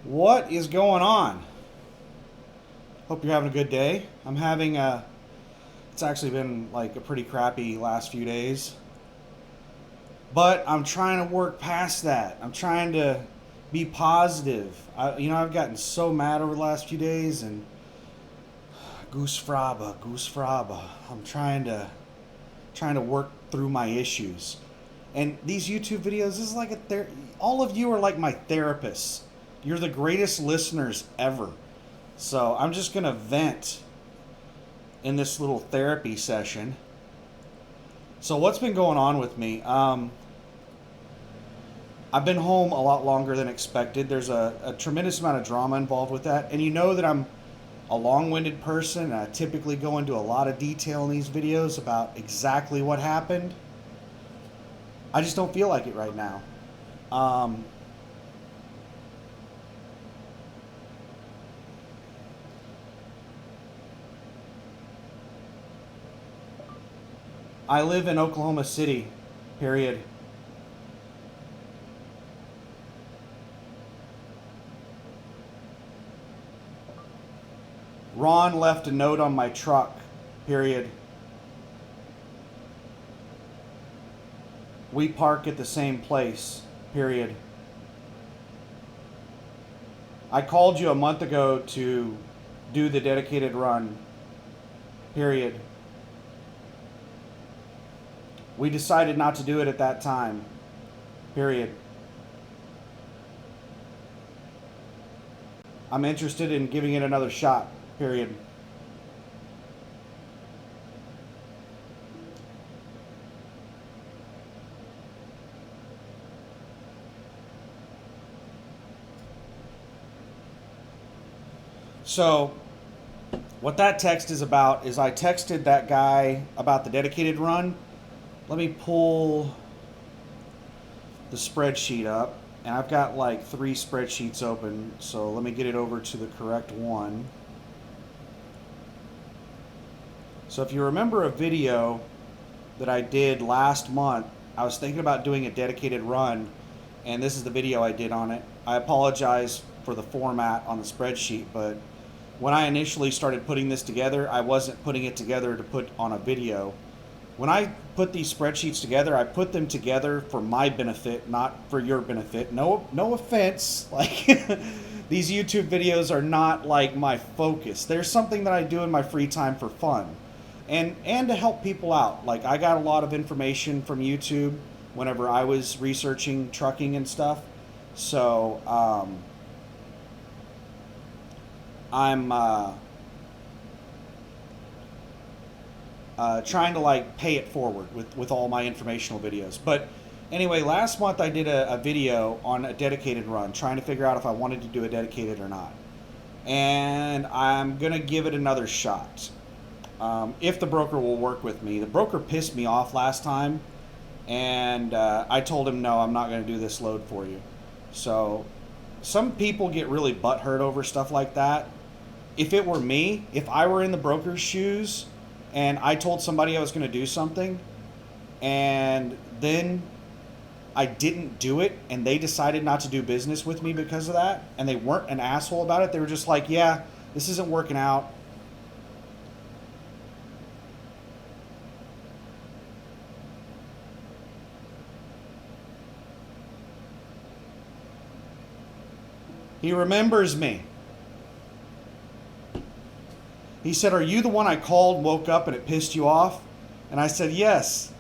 What is going on? Hope you're having a good day. It's actually been like a pretty crappy last few days. But I'm trying to work past that. I'm trying to be positive. I've gotten so mad over the last few days and goose fraba, goose fraba. I'm trying to work through my issues. And these YouTube videos, this is like all of you are like my therapists. You're the greatest listeners ever. So I'm just going to vent in this little therapy session. So what's been going on with me? I've been home a lot longer than expected. There's a tremendous amount of drama involved with that. And you know that I'm a long-winded person, and I typically go into a lot of detail in these videos about exactly what happened. I just don't feel like it right now. Um, I live in Oklahoma City, period. Ron left a note on my truck, period. We park at the same place, period. I called you a month ago to do the dedicated run, period. We decided not to do it at that time, period. I'm interested in giving it another shot, period. So, what that text is about is I texted that guy about the dedicated run. Let me pull the spreadsheet up. And I've got like 3 spreadsheets open, so let me get it over to the correct one. So if you remember a video that I did last month, I was thinking about doing a dedicated run, and this is the video I did on it. I apologize for the format on the spreadsheet, but when I initially started putting this together, I wasn't putting it together to put on a video. When I put these spreadsheets together, I put them together for my benefit, not for your benefit. No offense. Like these YouTube videos are not like my focus. There's something that I do in my free time for fun. And to help people out. Like I got a lot of information from YouTube whenever I was researching trucking and stuff. So I'm trying to like pay it forward with all my informational videos. But anyway, last month I did a video on a dedicated run, trying to figure out if I wanted to do a dedicated or not. And I'm going to give it another shot. If the broker will work with me. The broker pissed me off last time, and I told him, no, I'm not going to do this load for you. So some people get really butthurt over stuff like that. If it were me, if I were in the broker's shoes and I told somebody I was going to do something and then I didn't do it and they decided not to do business with me because of that, and they weren't an asshole about it, they were just like, yeah, this isn't working out. He remembers me. He said, are you the one I called, woke up, and it pissed you off? And I said, yes.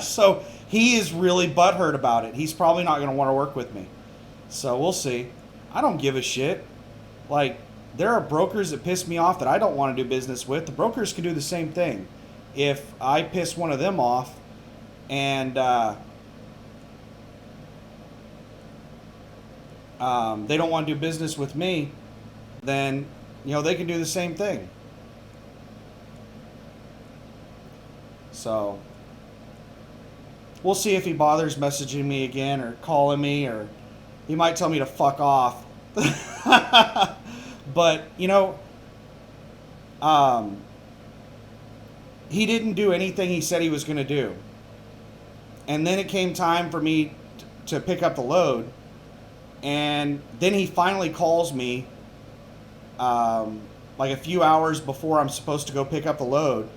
So he is really butthurt about it. He's probably not going to want to work with me. So we'll see. I don't give a shit. Like, there are brokers that piss me off that I don't want to do business with. The brokers can do the same thing. If I piss one of them off and they don't want to do business with me, then they can do the same thing. So we'll see if he bothers messaging me again or calling me, or he might tell me to fuck off. But um, he didn't do anything he said he was going to do. And then it came time for me to pick up the load. And then he finally calls me like a few hours before I'm supposed to go pick up the load.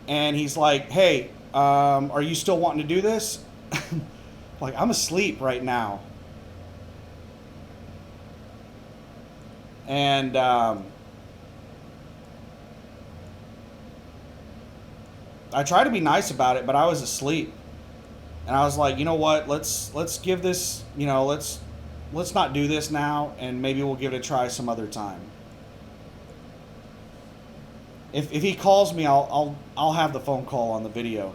And he's like, hey, are you still wanting to do this? Like, I'm asleep right now. And I tried to be nice about it, but I was asleep. And I was like, you know what? Let's give this, let's not do this now, and maybe we'll give it a try some other time. If he calls me, I'll have the phone call on the video.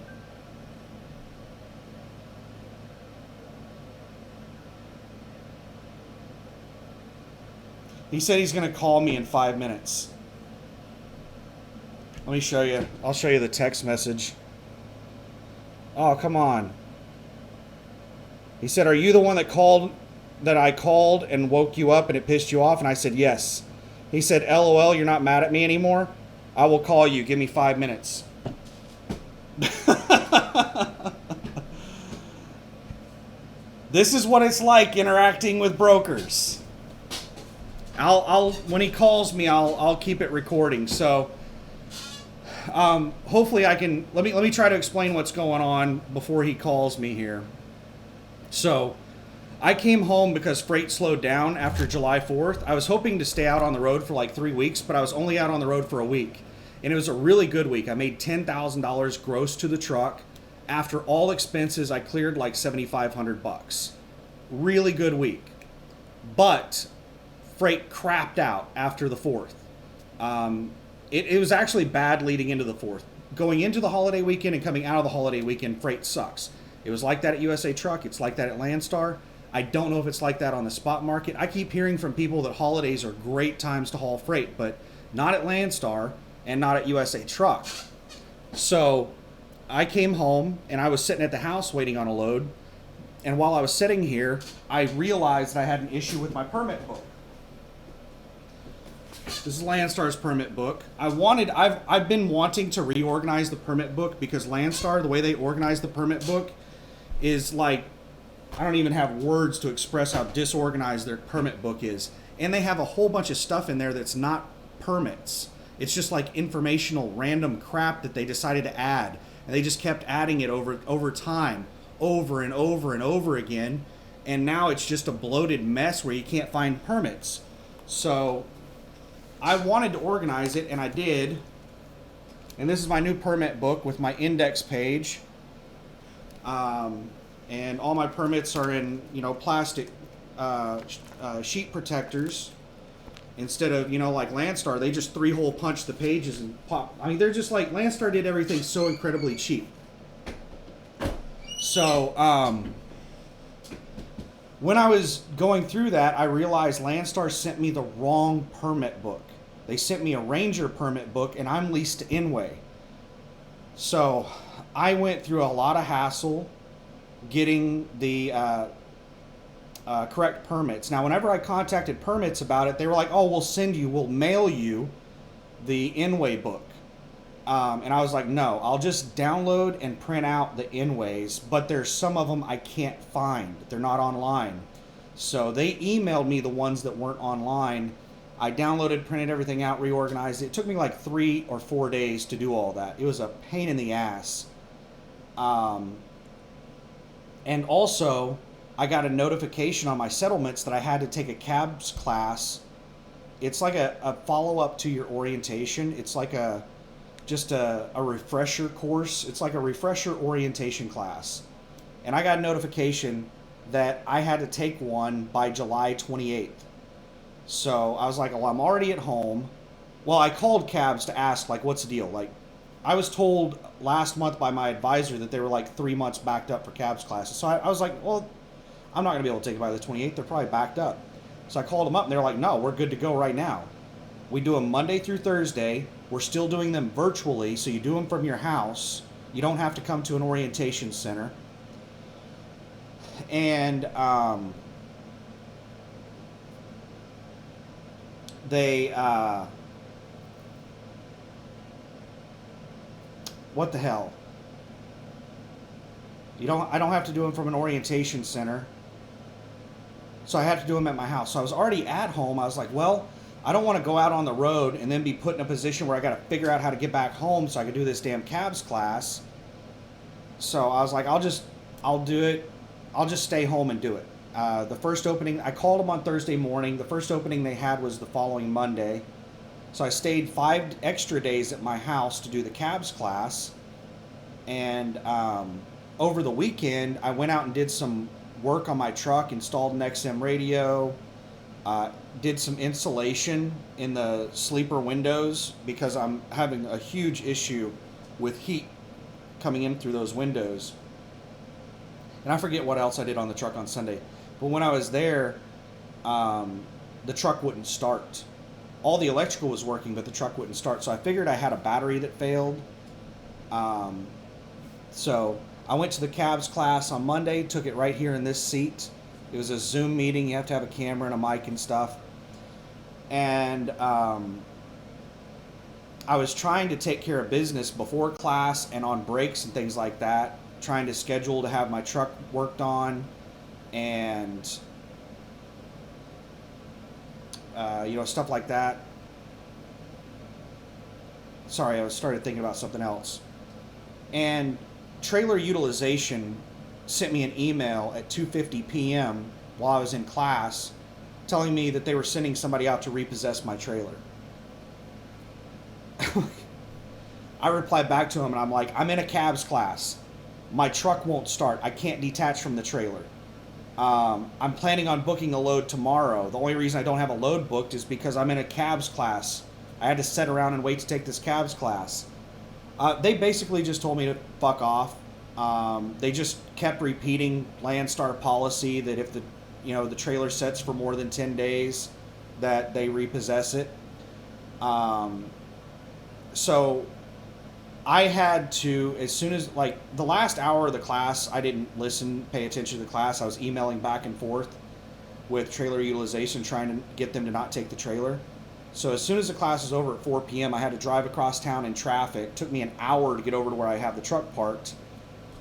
He said he's going to call me in 5 minutes. Let me show you. I'll show you the text message. Oh, come on. He said, are you the one that I called and woke you up and it pissed you off? And I said, yes. He said, LOL, you're not mad at me anymore? I will call you. Give me 5 minutes. This is what it's like interacting with brokers. I'll when he calls me, I'll keep it recording. So hopefully I can let me try to explain what's going on before he calls me here. So I came home because freight slowed down after July 4th. I was hoping to stay out on the road for like 3 weeks, but I was only out on the road for a week. And it was a really good week. I made $10,000 gross to the truck. After all expenses, I cleared like $7,500. Really good week. But freight crapped out after the 4th. It was actually bad leading into the 4th. Going into the holiday weekend and coming out of the holiday weekend, freight sucks. It was like that at USA Truck. It's like that at Landstar. I don't know if it's like that on the spot market. I keep hearing from people that holidays are great times to haul freight, but not at Landstar and not at USA Truck. So I came home and I was sitting at the house waiting on a load. And while I was sitting here, I realized that I had an issue with my permit book. This is Landstar's permit book. I've been wanting to reorganize the permit book because Landstar, the way they organize the permit book is like, I don't even have words to express how disorganized their permit book is. And they have a whole bunch of stuff in there that's not permits. It's just like informational random crap that they decided to add. And they just kept adding it over time, over and over and over again. And now it's just a bloated mess where you can't find permits. So I wanted to organize it, and I did. And this is my new permit book with my index page. And all my permits are in, plastic sheet protectors. Instead of, like Landstar, they just 3-hole punch the pages and pop. I mean, they're just like, Landstar did everything so incredibly cheap. So, when I was going through that, I realized Landstar sent me the wrong permit book. They sent me a Ranger permit book, and I'm leased to Inway. So, I went through a lot of hassle getting the correct permits. Now, whenever I contacted permits about it, they were like, oh, we'll mail you the Inway book. And I was like, no, I'll just download and print out the Inways, but there's some of them I can't find. They're not online. So they emailed me the ones that weren't online. I downloaded, printed everything out, reorganized it. It took me like 3 or 4 days to do all that. It was a pain in the ass. And also, I got a notification on my settlements that I had to take a CABS class. It's like a follow-up to your orientation. It's like just a refresher course. It's like a refresher orientation class. And I got a notification that I had to take one by July 28th. So I was like, well, I'm already at home. Well, I called CABS to ask, like, what's the deal? Like, I was told last month by my advisor that they were like 3 months backed up for CABS classes. So I was like, well, I'm not going to be able to take it by the 28th. They're probably backed up. So I called them up, and they're like, no, we're good to go right now. We do them Monday through Thursday. We're still doing them virtually, so you do them from your house. You don't have to come to an orientation center. And what the hell? I don't have to do them from an orientation center. So I had to do them at my house. So I was already at home. I was like, well, I don't want to go out on the road and then be put in a position where I got to figure out how to get back home so I can do this damn cabs class. So I was like, I'll do it. I'll just stay home and do it. The first opening, I called them on Thursday morning. The first opening they had was the following Monday. So I stayed 5 extra days at my house to do the cabs class. And over the weekend, I went out and did some work on my truck, installed an XM radio, did some insulation in the sleeper windows because I'm having a huge issue with heat coming in through those windows. And I forget what else I did on the truck on Sunday. But when I was there, the truck wouldn't start. All the electrical was working, but the truck wouldn't start. So I figured I had a battery that failed. So I went to the cabs class on Monday, took it right here in this seat. It was a Zoom meeting. You have to have a camera and a mic and stuff. And I was trying to take care of business before class and on breaks and things like that, trying to schedule to have my truck worked on and stuff like that. Sorry, I started thinking about something else. And Trailer Utilization sent me an email at 2:50 p.m. while I was in class telling me that they were sending somebody out to repossess my trailer. I replied back to him and I'm like, I'm in a cabs class. My truck won't start. I can't detach from the trailer. I'm planning on booking a load tomorrow. The only reason I don't have a load booked is because I'm in a cabs class. I had to sit around and wait to take this cabs class. They basically just told me to fuck off. They just kept repeating Landstar policy that if the trailer sets for more than 10 days, that they repossess it. So I had to, as soon as, like, the last hour of the class, I didn't pay attention to the class. I was emailing back and forth with Trailer Utilization, trying to get them to not take the trailer. So as soon as the class was over at 4 p.m., I had to drive across town in traffic. It took me an hour to get over to where I have the truck parked.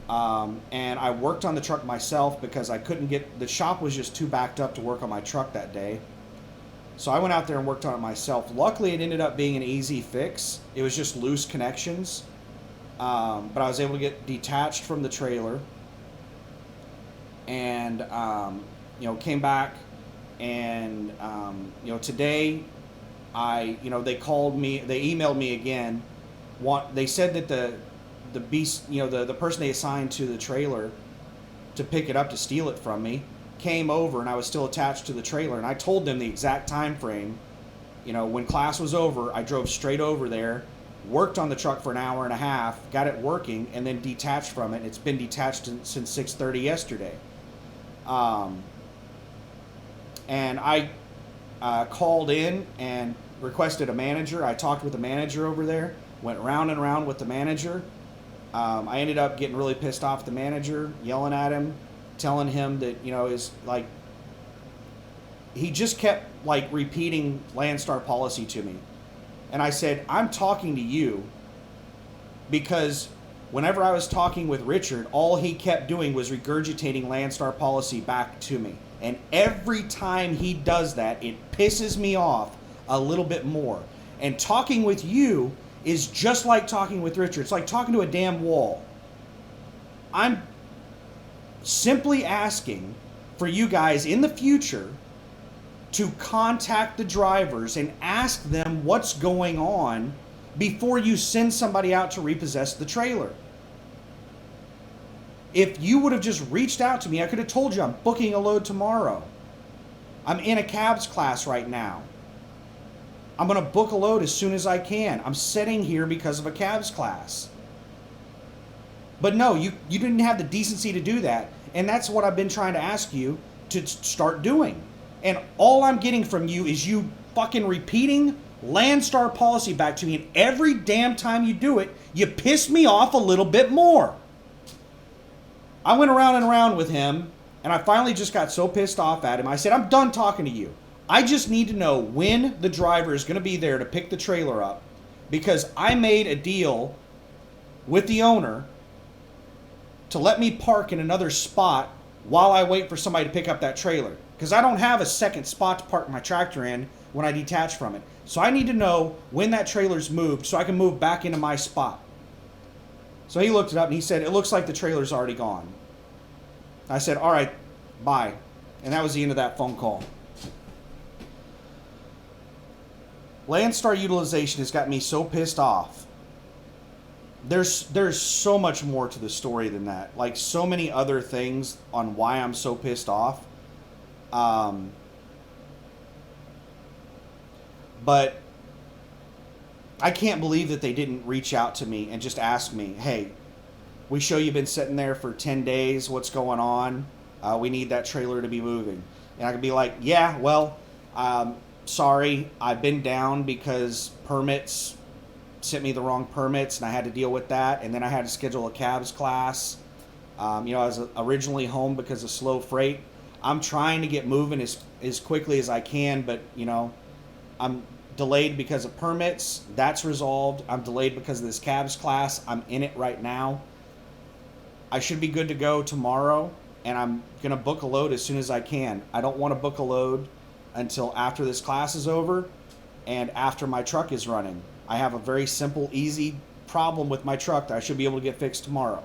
And I worked on the truck myself because I couldn't get, the shop was just too backed up to work on my truck that day. So I went out there and worked on it myself. Luckily, it ended up being an easy fix. It was just loose connections. But I was able to get detached from the trailer. And, came back. And, today, they called me, they emailed me again. They said that the beast, the person they assigned to the trailer to pick it up to steal it from me came over and I was still attached to the trailer, and I told them the exact time frame. When class was over, I drove straight over there, worked on the truck for an hour and a half, got it working, and then detached from it. It's been detached since 6:30 yesterday. And I called in and requested a manager. I talked with the manager over there, went round and round with the manager. I ended up getting really pissed off at the manager, yelling at him, telling him that, is like, he just kept like repeating Landstar policy to me. And I said, I'm talking to you because whenever I was talking with Richard, all he kept doing was regurgitating Landstar policy back to me. And every time he does that, it pisses me off a little bit more. And talking with you is just like talking with Richard. It's like talking to a damn wall. I'm simply asking for you guys in the future to contact the drivers and ask them what's going on before you send somebody out to repossess the trailer. If you would have just reached out to me, I could have told you I'm booking a load tomorrow. I'm in a cabs class right now. I'm going to book a load as soon as I can. I'm sitting here because of a cabs class. But no, you didn't have the decency to do that. And that's what I've been trying to ask you to start doing. And all I'm getting from you is you fucking repeating Landstar policy back to me. And every damn time you do it, you piss me off a little bit more. I went around and around with him, and I finally just got so pissed off at him. I said, I'm done talking to you. I just need to know when the driver is going to be there to pick the trailer up, because I made a deal with the owner to let me park in another spot while I wait for somebody to pick up that trailer. Because I don't have a second spot to park my tractor in when I detach from it. So I need to know when that trailer's moved so I can move back into my spot. So he looked it up and he said, it looks like the trailer's already gone. I said, all right, bye. And that was the end of that phone call. Landstar utilization has got me so pissed off. There's so much more to the story than that. Like so many other things on why I'm so pissed off. But I can't believe that they didn't reach out to me and just ask me, hey, we show you've been sitting there for 10 days. What's going on? We need that trailer to be moving. And I could be like, yeah, well, sorry, I've been down because permits sent me the wrong permits and I had to deal with that. And then I had to schedule a cabs class. I was originally home because of slow freight. I'm trying to get moving as quickly as I can, but, I'm delayed because of permits. That's resolved. I'm delayed because of this cabs class. I'm in it right now. I should be good to go tomorrow, and I'm going to book a load as soon as I can. I don't want to book a load until after this class is over and after my truck is running. I have a very simple, easy problem with my truck that I should be able to get fixed tomorrow.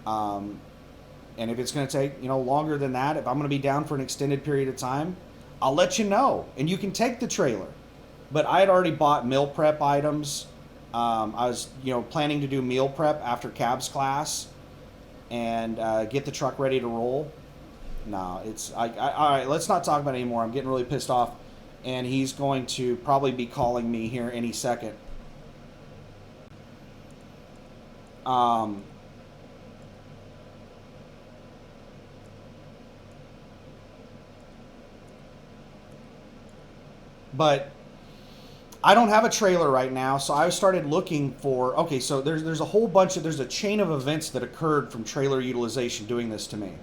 And if it's going to take, longer than that, if I'm going to be down for an extended period of time, I'll let you know, and you can take the trailer. But I had already bought meal prep items. I was, planning to do meal prep after cabs class and get the truck ready to roll. No, all right, let's not talk about it anymore. I'm getting really pissed off, and he's going to probably be calling me here any second. But I don't have a trailer right now, so I started looking for, okay, so there's a whole bunch there's a chain of events that occurred from trailer utilization doing this to me.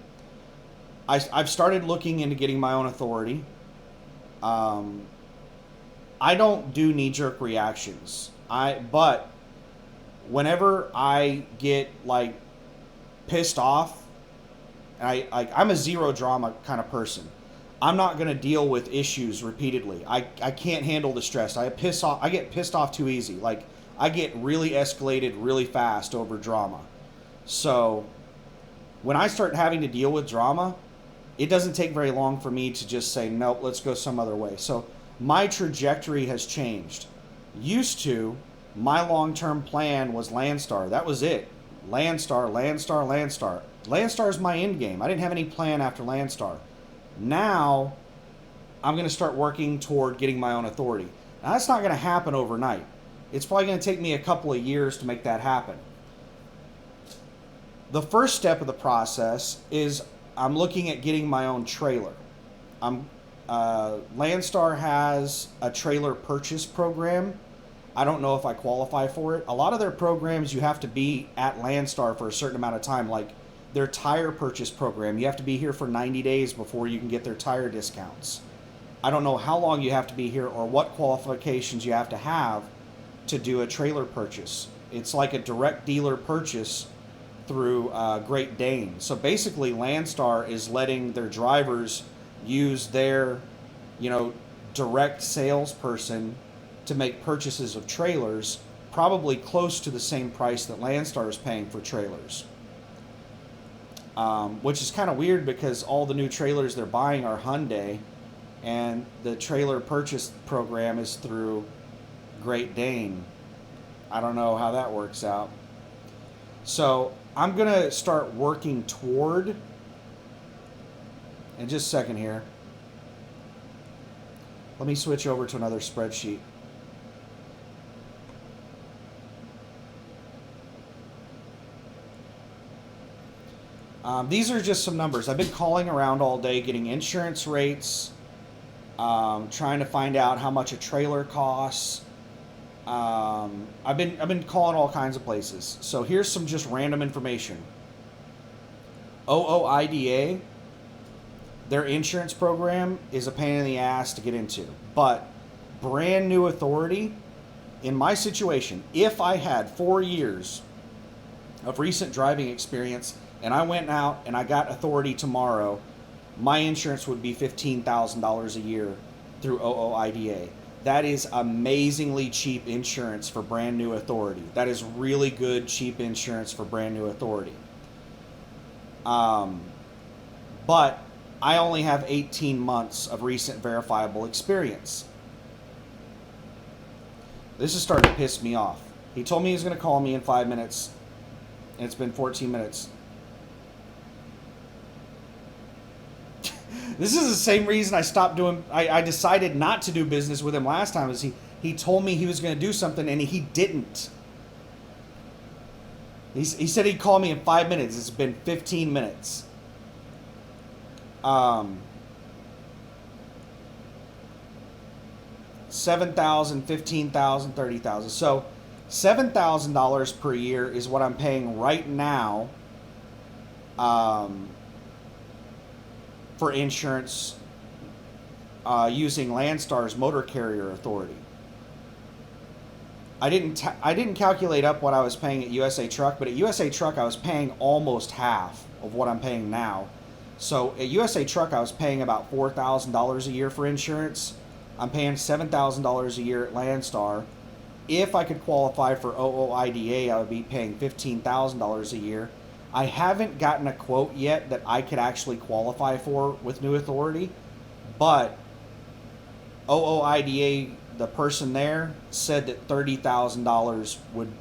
I've started looking into getting my own authority. I don't do knee-jerk reactions. But whenever I get like pissed off, I'm a zero drama kind of person. I'm not going to deal with issues repeatedly. I can't handle the stress. I get pissed off too easy. Like I get really escalated really fast over drama. So when I start having to deal with drama, it doesn't take very long for me to just say, nope, let's go some other way. So my trajectory has changed. Used to, my long-term plan was Landstar. That was it. Landstar, Landstar, Landstar. Landstar is my end game. I didn't have any plan after Landstar. Now, I'm going to start working toward getting my own authority. Now, that's not going to happen overnight. It's probably going to take me a couple of years to make that happen. The first step of the process is I'm looking at getting my own trailer. Landstar has a trailer purchase program. I don't know if I qualify for it. A lot of their programs, you have to be at Landstar for a certain amount of time, like their tire purchase program. You have to be here for 90 days before you can get their tire discounts. I don't know how long you have to be here or what qualifications you have to do a trailer purchase. It's like a direct dealer purchase through Great Dane. So basically Landstar is letting their drivers use their, direct salesperson to make purchases of trailers, probably close to the same price that Landstar is paying for trailers. Which is kind of weird because all the new trailers they're buying are Hyundai, and the trailer purchase program is through Great Dane. I don't know how that works out. So I'm going to start working toward, in just a second here, let me switch over to another spreadsheet. These are just some numbers. I've been calling around all day, getting insurance rates, trying to find out how much a trailer costs. I've been calling all kinds of places. So here's some just random information. OOIDA, their insurance program is a pain in the ass to get into. But brand new authority, in my situation, if I had 4 years of recent driving experience and I went out and I got authority tomorrow, my insurance would be $15,000 a year through OOIDA. That is amazingly cheap insurance for brand new authority. That is really good, cheap insurance for brand new authority. But I only have 18 months of recent verifiable experience. This is starting to piss me off. He told me he was going to call me in 5 minutes, and it's been 14 minutes. This is the same reason I decided not to do business with him last time, is he told me he was going to do something, and he didn't. He said he'd call me in 5 minutes. It's been 15 minutes. 7,000, 15,000, 30,000. So $7,000 per year is what I'm paying right now for insurance using Landstar's motor carrier authority. I didn't calculate up what I was paying at USA Truck, but at USA Truck I was paying almost half of what I'm paying now. So at USA Truck I was paying about $4,000 a year for insurance. I'm paying $7,000 a year at Landstar. If I could qualify for OOIDA, I would be paying $15,000 a year. I haven't gotten a quote yet that I could actually qualify for with New Authority, but OOIDA, the person there, said that $30,000 would...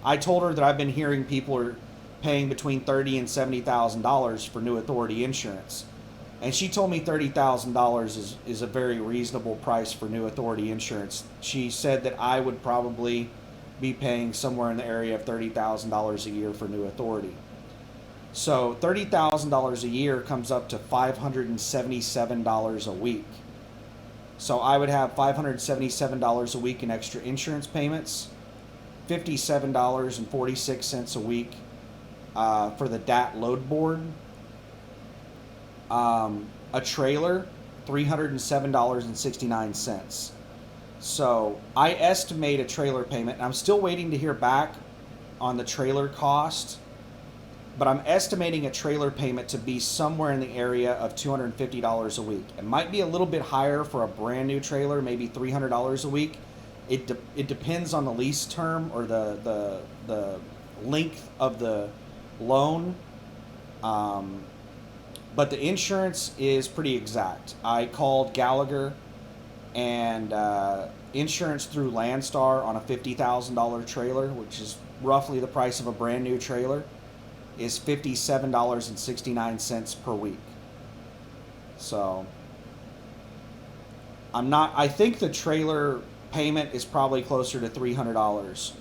I told her that I've been hearing people are paying between $30,000 and $70,000 for New Authority insurance. And she told me $30,000 is a very reasonable price for New Authority insurance. She said that I would probably be paying somewhere in the area of $30,000 a year for New Authority. So $30,000 a year comes up to $577 a week. So I would have $577 a week in extra insurance payments, $57.46 a week for the DAT load board, a trailer, $307.69. So I estimate a trailer payment, and I'm still waiting to hear back on the trailer cost, but I'm estimating a trailer payment to be somewhere in the area of $250 a week. It might be a little bit higher for a brand new trailer, maybe $300 a week. It depends on the lease term or the length of the loan. But the insurance is pretty exact. I called Gallagher, and insurance through Landstar on a $50,000 trailer, which is roughly the price of a brand new trailer, is $57.69 per week. So I think the trailer payment is probably closer to $300.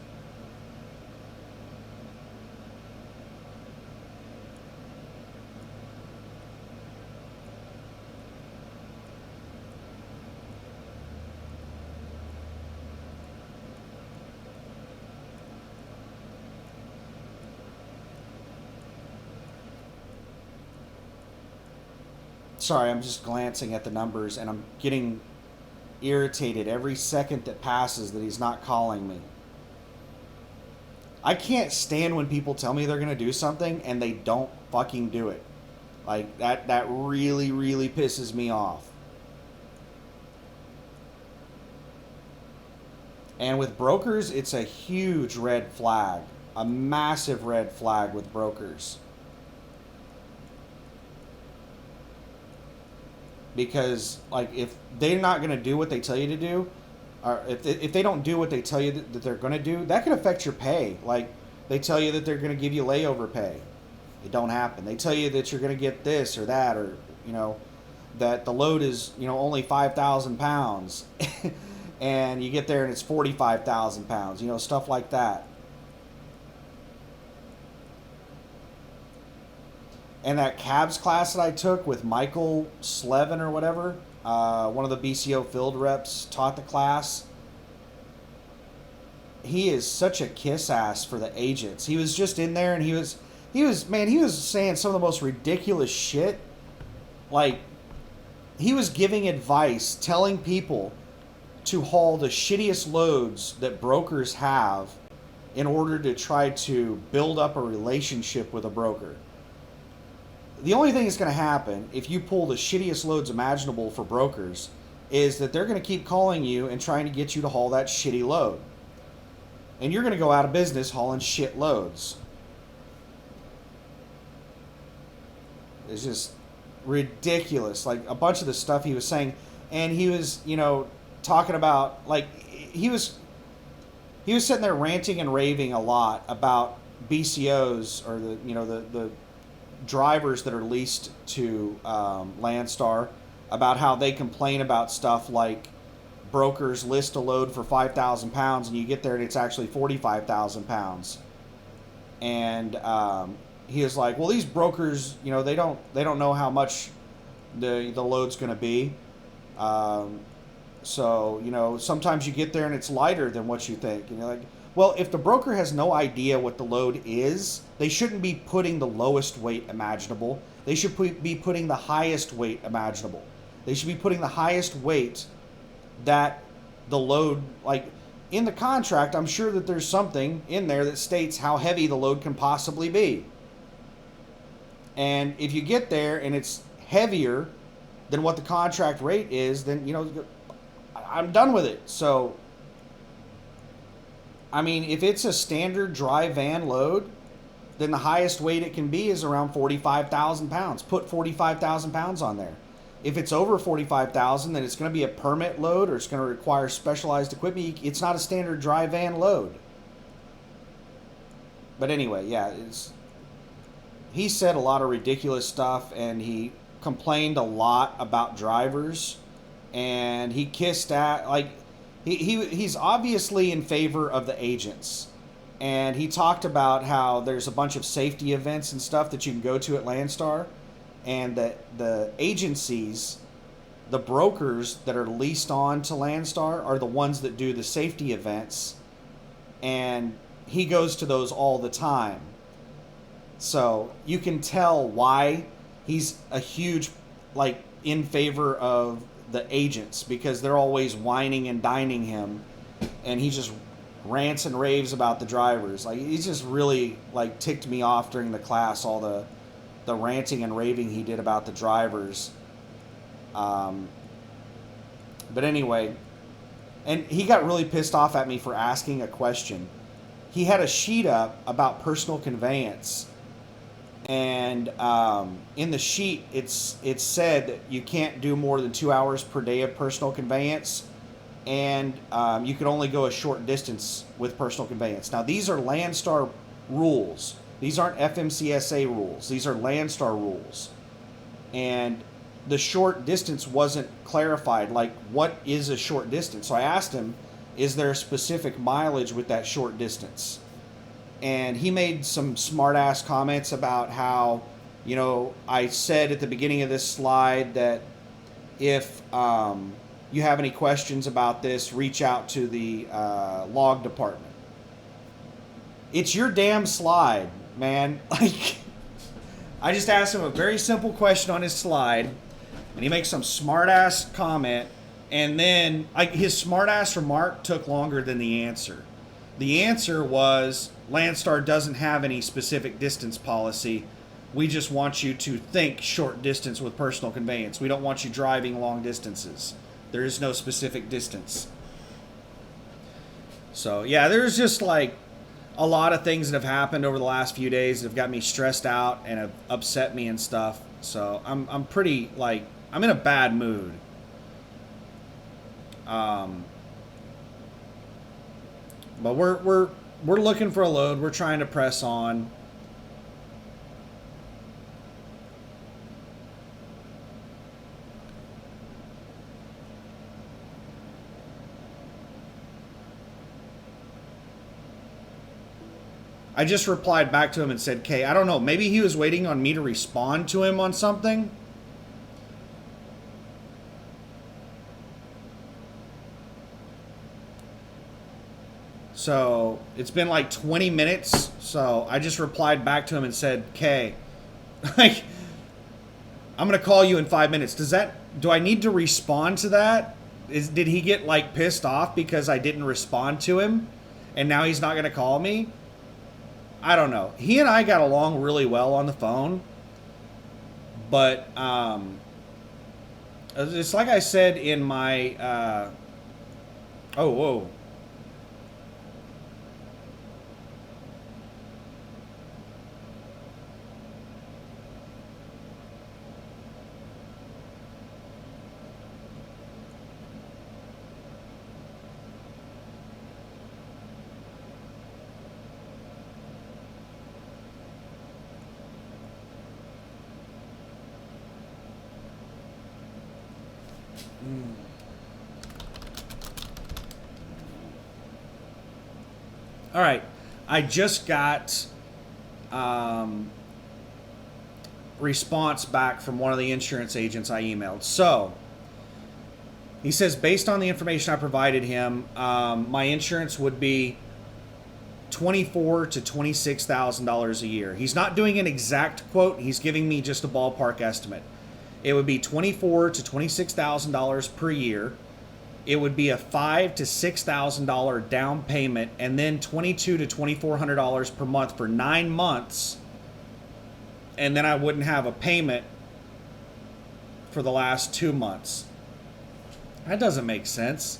Sorry, I'm just glancing at the numbers, and I'm getting irritated every second that passes that he's not calling me. I can't stand when people tell me they're going to do something and they don't fucking do it. Like, that really, really pisses me off. And with brokers, it's a huge red flag. A massive red flag with brokers. Because, like, if they're not going to do what they tell you to do, or if they don't do what they tell you that they're going to do, that could affect your pay. Like, they tell you that they're going to give you layover pay. It don't happen. They tell you that you're going to get this or that, or, you know, that the load is, you know, only 5,000 pounds. And you get there and it's 45,000 pounds, you know, stuff like that. And that cabs class that I took with Michael Slevin or whatever, one of the BCO field reps taught the class. He is such a kiss ass for the agents. He was just in there and he was saying some of the most ridiculous shit. Like, he was giving advice, telling people to haul the shittiest loads that brokers have in order to try to build up a relationship with a broker. the only thing that's going to happen if you pull the shittiest loads imaginable for brokers is that they're going to keep calling you and trying to get you to haul that shitty load. And you're going to go out of business hauling shit loads. It's just ridiculous. Like a bunch of the stuff he was saying. And he was, talking about, like, he was sitting there ranting and raving a lot about BCOs, or the drivers that are leased to Landstar, about how they complain about stuff like brokers list a load for 5,000 pounds and you get there and it's actually 45,000 pounds. And he was like, well, these brokers, they don't know how much the load's going to be. So, sometimes you get there and it's lighter than what you think. And you're like, well, if the broker has no idea what the load is, they shouldn't be putting the lowest weight imaginable. They should be putting the highest weight imaginable. They should be putting the highest weight that the load, like in the contract, I'm sure that there's something in there that states how heavy the load can possibly be. And if you get there and it's heavier than what the contract rate is, then, I'm done with it. So, I mean, if it's a standard dry van load, then the highest weight it can be is around 45,000 pounds. Put 45,000 pounds on there. If it's over 45,000, then it's going to be a permit load, or it's going to require specialized equipment. It's not a standard dry van load. But anyway, yeah, he said a lot of ridiculous stuff, and he complained a lot about drivers, and he kissed at, like, he's obviously in favor of the agents. And he talked about how there's a bunch of safety events and stuff that you can go to at Landstar, and that the agencies, the brokers that are leased on to Landstar, are the ones that do the safety events, and he goes to those all the time. So you can tell why he's a huge, like, in favor of the agents, because they're always whining and dining him, and he just rants and raves about the drivers. Like, he's just really, like, ticked me off during the class, all the ranting and raving he did about the drivers. But anyway, and he got really pissed off at me for asking a question. He had a sheet up about personal conveyance, and in the sheet it said that you can't do more than 2 hours per day of personal conveyance, and you could only go a short distance with personal conveyance. Now, these are Landstar rules. These aren't FMCSA rules. These are Landstar rules. And the short distance wasn't clarified. Like, what is a short distance? So I asked him, is there a specific mileage with that short distance? And he made some smart-ass comments about how, I said at the beginning of this slide that if you have any questions about this, reach out to the log department. It's your damn slide, man. Like, I just asked him a very simple question on his slide, and he makes some smart-ass comment, and then his smart-ass remark took longer than the answer. The answer was, Landstar doesn't have any specific distance policy. We just want you to think short distance with personal conveyance. We don't want you driving long distances. There is no specific distance. So, yeah, there's just, like, a lot of things that have happened over the last few days that have got me stressed out and have upset me and stuff. So, I'm pretty, like, I'm in a bad mood. But we're looking for a load. We're trying to press on. I just replied back to him and said, "Kay, I don't know. Maybe he was waiting on me to respond to him on something." So it's been like 20 minutes. So I just replied back to him and said, "Kay, like, I'm gonna call you in 5 minutes. Do I need to respond to that? Did he get, like, pissed off because I didn't respond to him, and now he's not gonna call me? I don't know. He and I got along really well on the phone, But it's like I said in my oh, whoa. All right. I just got response back from one of the insurance agents I emailed. So he says, based on the information I provided him, my insurance would be $24,000 to $26,000 a year. He's not doing an exact quote. He's giving me just a ballpark estimate. It would be $24,000 to $26,000 per year. It would be a $5,000 to $6,000 down payment, and then $2,200 to $2,400 per month for 9 months. And then I wouldn't have a payment for the last 2 months. That doesn't make sense.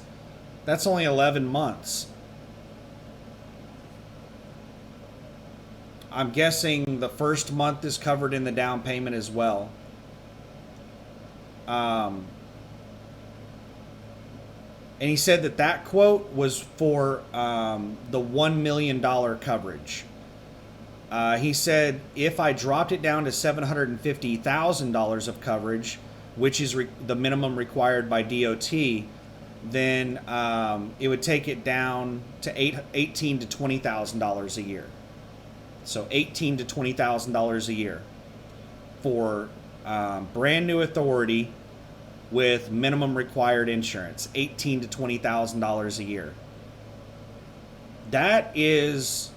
That's only 11 months. I'm guessing the first month is covered in the down payment as well. And he said that that quote was for the $1 million coverage. He said if I dropped it down to $750,000 of coverage, which is the minimum required by DOT, then it would take it down to $18,000 to $20,000 a year. So $18,000 to $20,000 a year for brand new authority with minimum required insurance, $18,000 to $20,000 a year. That is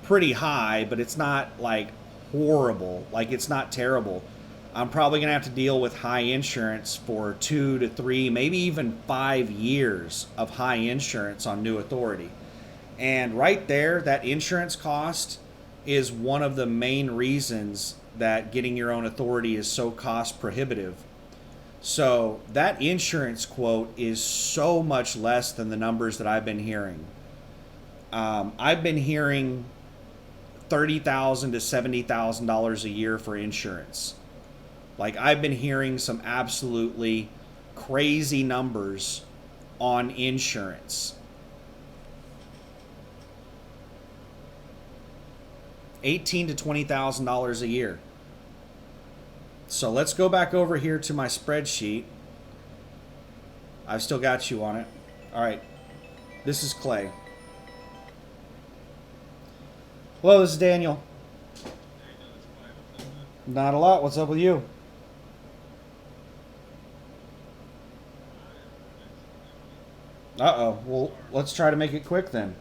pretty high, but it's not like horrible. Like, it's not terrible. I'm probably going to have to deal with high insurance for 2 to 3, maybe even 5 years of high insurance on new authority. And right there, that insurance cost is one of the main reasons that getting your own authority is so cost prohibitive. So that insurance quote is so much less than the numbers that I've been hearing. I've been hearing $30,000 to $70,000 a year for insurance. Like, I've been hearing some absolutely crazy numbers on insurance. $18,000 to $20,000 a year. So let's go back over here to my spreadsheet. I've still got you on it. All right. This is Clay. Hello, this is Daniel. Not a lot. What's up with you? Uh-oh. Well, let's try to make it quick then.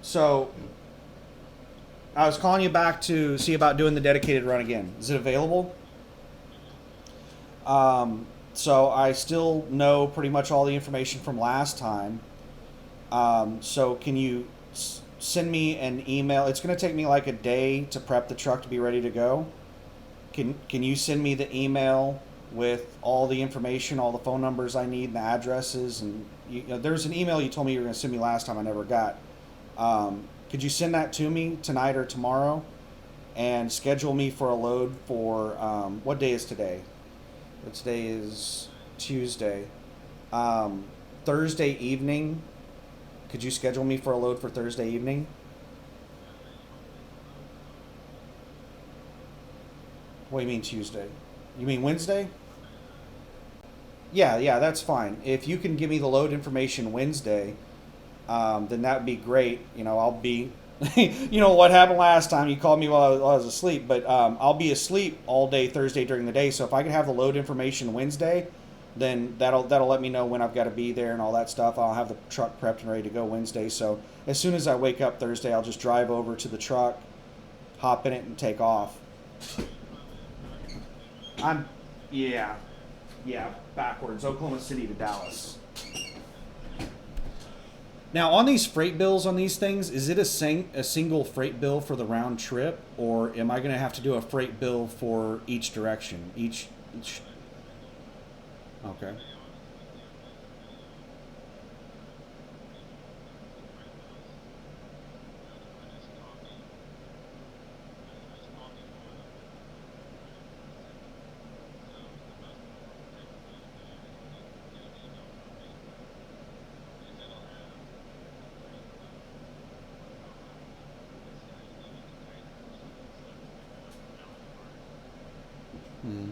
So I was calling you back to see about doing the dedicated run again. Is it available? So I still know pretty much all the information from last time. So can you send me an email? It's going to take me like a day to prep the truck to be ready to go. Can you send me the email with all the information, all the phone numbers I need, and the addresses? And there's an email you told me you were going to send me last time I never got. Could you send that to me tonight or tomorrow and schedule me for a load for, what day is today? Today is Tuesday. Thursday evening. Could you schedule me for a load for Thursday evening? What do you mean Tuesday? You mean Wednesday? Yeah, that's fine. If you can give me the load information Wednesday, then that would be great. I'll be, what happened last time, you called me while I was asleep, but I'll be asleep all day Thursday during the day. So if I can have the load information Wednesday, then that'll let me know when I've got to be there and all that stuff. I'll have the truck prepped and ready to go Wednesday. So as soon as I wake up Thursday, I'll just drive over to the truck, hop in it, and take off. Yeah, backwards, Oklahoma City to Dallas. Now, on these freight bills on these things, is it a single freight bill for the round trip, or am I going to have to do a freight bill for each direction? Each. Okay. Hmm.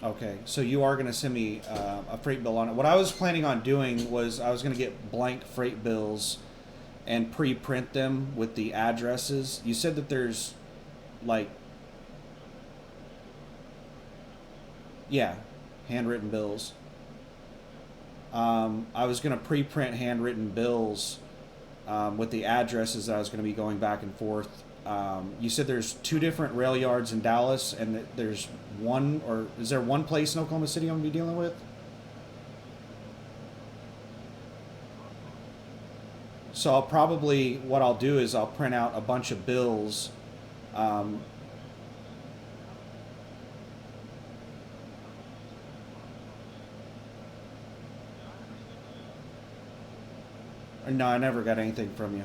Okay, so you are going to send me a freight bill on it. What I was planning on doing was I was going to get blank freight bills and pre-print them with the addresses. You said that there's like, yeah, handwritten bills. I was going to pre-print handwritten bills with the addresses that I was going to be going back and forth. You said there's two different rail yards in Dallas, and that there's one, or is there one place in Oklahoma City I'm going to be dealing with? So I'll probably, what I'll do is I'll print out a bunch of bills. Um, no, I never got anything from you.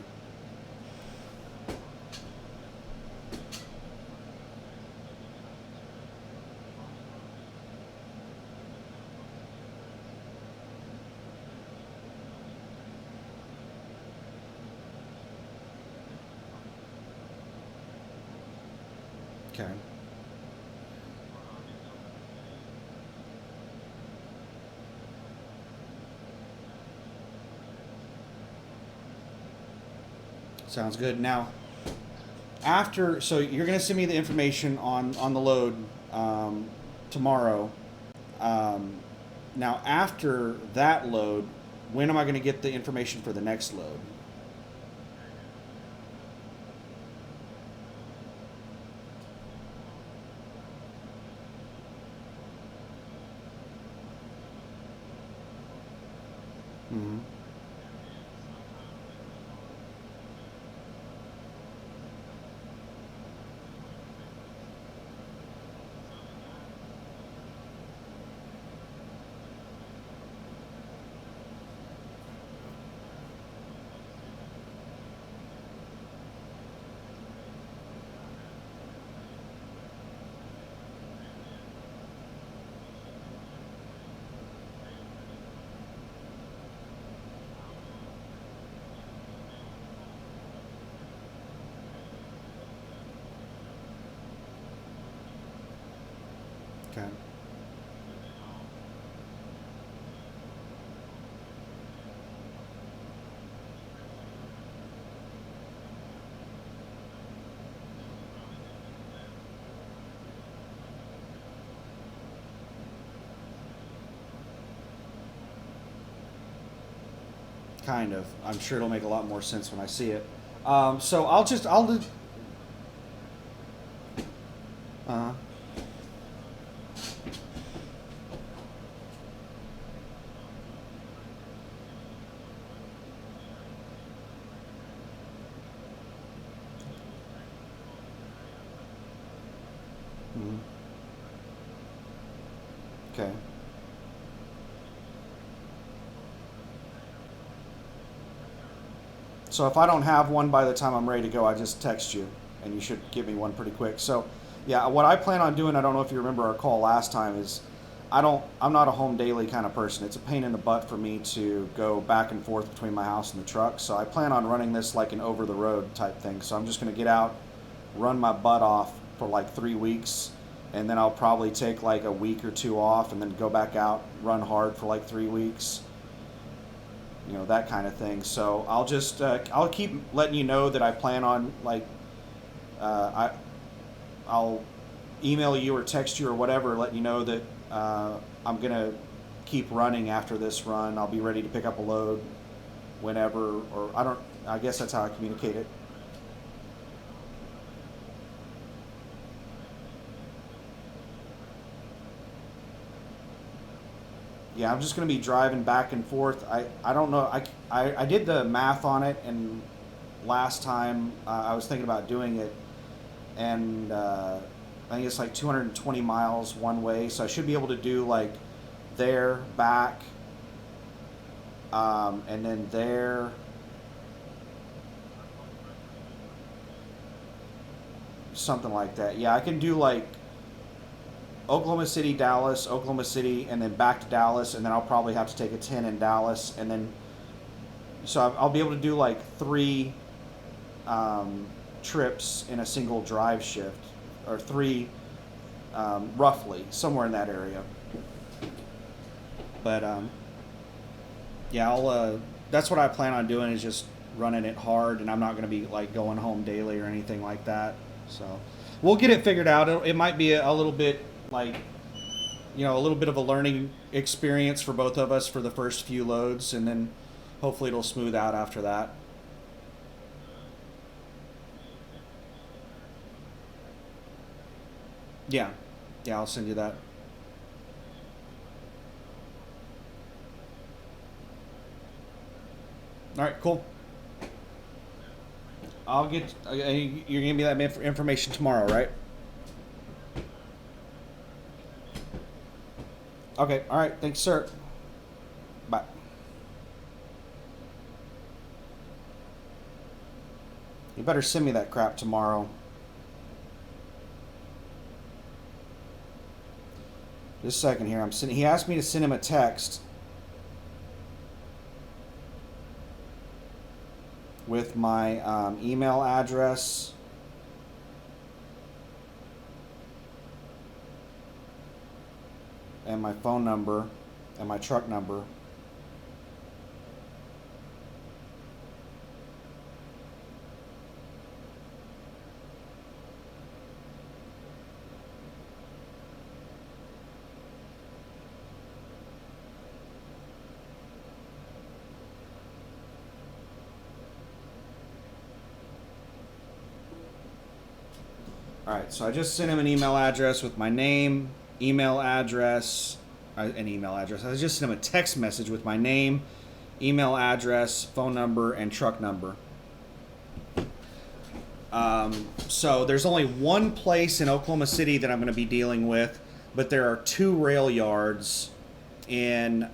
Okay. Sounds good. Now, after, so you're going to send me the information on the load tomorrow. Um, Now, after that load, when am I going to get the information for the next load? Hmm. Okay. Kind of. I'm sure it'll make a lot more sense when I see it. So I'll do. Uh, mhm. Okay. So if I don't have one by the time I'm ready to go, I just text you, and you should give me one pretty quick. So, yeah, what I plan on doing, I don't know if you remember our call last time, is I'm not a home daily kind of person. It's a pain in the butt for me to go back and forth between my house and the truck. So I plan on running this like an over the road type thing. So I'm just going to get out, run my butt off for like 3 weeks, and then I'll probably take like a week or two off, and then go back out, run hard for like 3 weeks, that kind of thing. So I'll keep letting you know that I plan on, like, I I'll email you or text you or whatever, letting you know that I'm gonna keep running after this run. I'll be ready to pick up a load whenever, or I don't. I guess that's how I communicate it. yeah, I'm just going to be driving back and forth. I don't know. I did the math on it, and last time I was thinking about doing it, and I think it's like 220 miles one way, so I should be able to do like there, back, and then there. Something like that. Yeah, I can do like Oklahoma City, Dallas, Oklahoma City, and then back to Dallas, and then I'll probably have to take a 10 in Dallas, and then so I'll be able to do like three trips in a single drive shift, or three roughly somewhere in that area. But yeah, I'll. That's what I plan on doing, is just running it hard, and I'm not going to be like going home daily or anything like that. So we'll get it figured out. It might be a little bit like, a little bit of a learning experience for both of us for the first few loads, and then hopefully it'll smooth out after that. Yeah, yeah, I'll send you that. All right, cool. I'll get. You're gonna be that information tomorrow, right? Okay. All right. Thanks, sir. Bye. You better send me that crap tomorrow. Just a second here. I'm sending. He asked me to send him a text with my email address and my phone number and my truck number. All right, so I just sent him an email address with my name, email address, an email address. I just sent him a text message with my name, email address, phone number, and truck number. So there's only one place in Oklahoma City that I'm going to be dealing with, but there are two rail yards in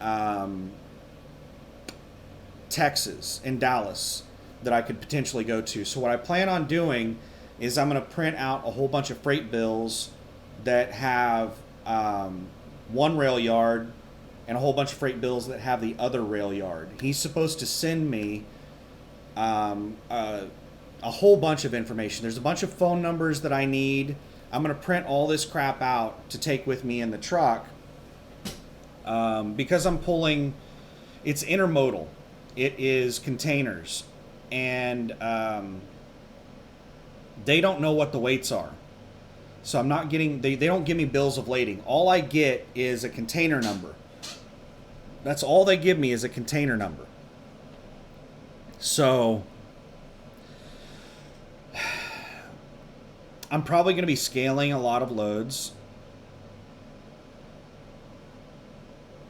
Texas, in Dallas, that I could potentially go to. So what I plan on doing is I'm going to print out a whole bunch of freight bills that have one rail yard and a whole bunch of freight bills that have the other rail yard. He's supposed to send me a whole bunch of information. There's a bunch of phone numbers that I need. I'm going to print all this crap out to take with me in the truck because I'm pulling, it's intermodal. It is containers. And they don't know what the weights are. So I'm not getting, they don't give me bills of lading. All I get is a container number. That's all they give me, is a container number. So I'm probably going to be scaling a lot of loads.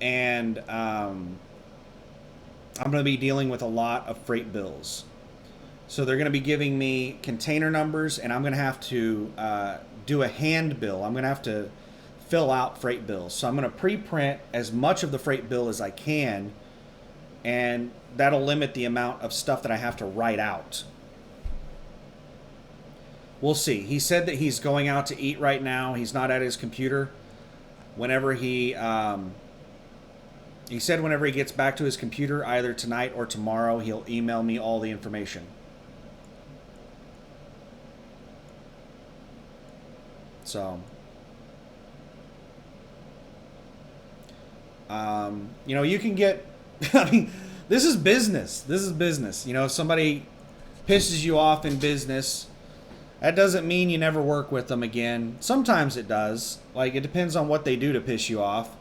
And I'm going to be dealing with a lot of freight bills. So they're going to be giving me container numbers, and I'm going to have to do a hand bill. I'm going to have to fill out freight bills. So I'm going to pre-print as much of the freight bill as I can, and that'll limit the amount of stuff that I have to write out. We'll see. He said that he's going out to eat right now. He's not at his computer. Whenever he said whenever he gets back to his computer, either tonight or tomorrow, he'll email me all the information. So, you can get, I mean, this is business. This is business. If somebody pisses you off in business, that doesn't mean you never work with them again. Sometimes it does. Like, it depends on what they do to piss you off.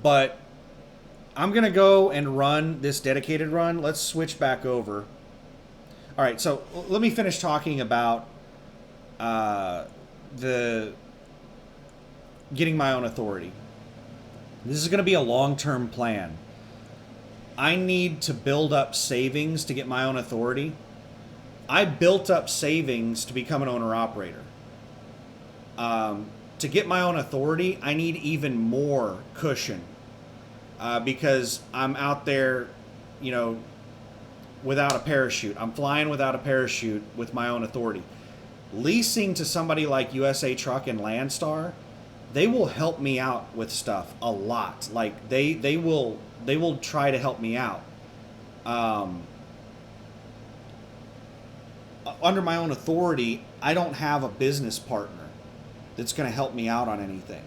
But I'm going to go and run this dedicated run. Let's switch back over. All right, so let me finish talking about the getting my own authority. This is going to be a long-term plan. I need to build up savings to get my own authority. I built up savings to become an owner-operator. To get my own authority, I need even more cushion because I'm out there, you know, without a parachute. I'm flying without a parachute with my own authority. Leasing to somebody like USA Truck and Landstar, they will help me out with stuff a lot. Like they will try to help me out. Under my own authority, I don't have a business partner that's going to help me out on anything.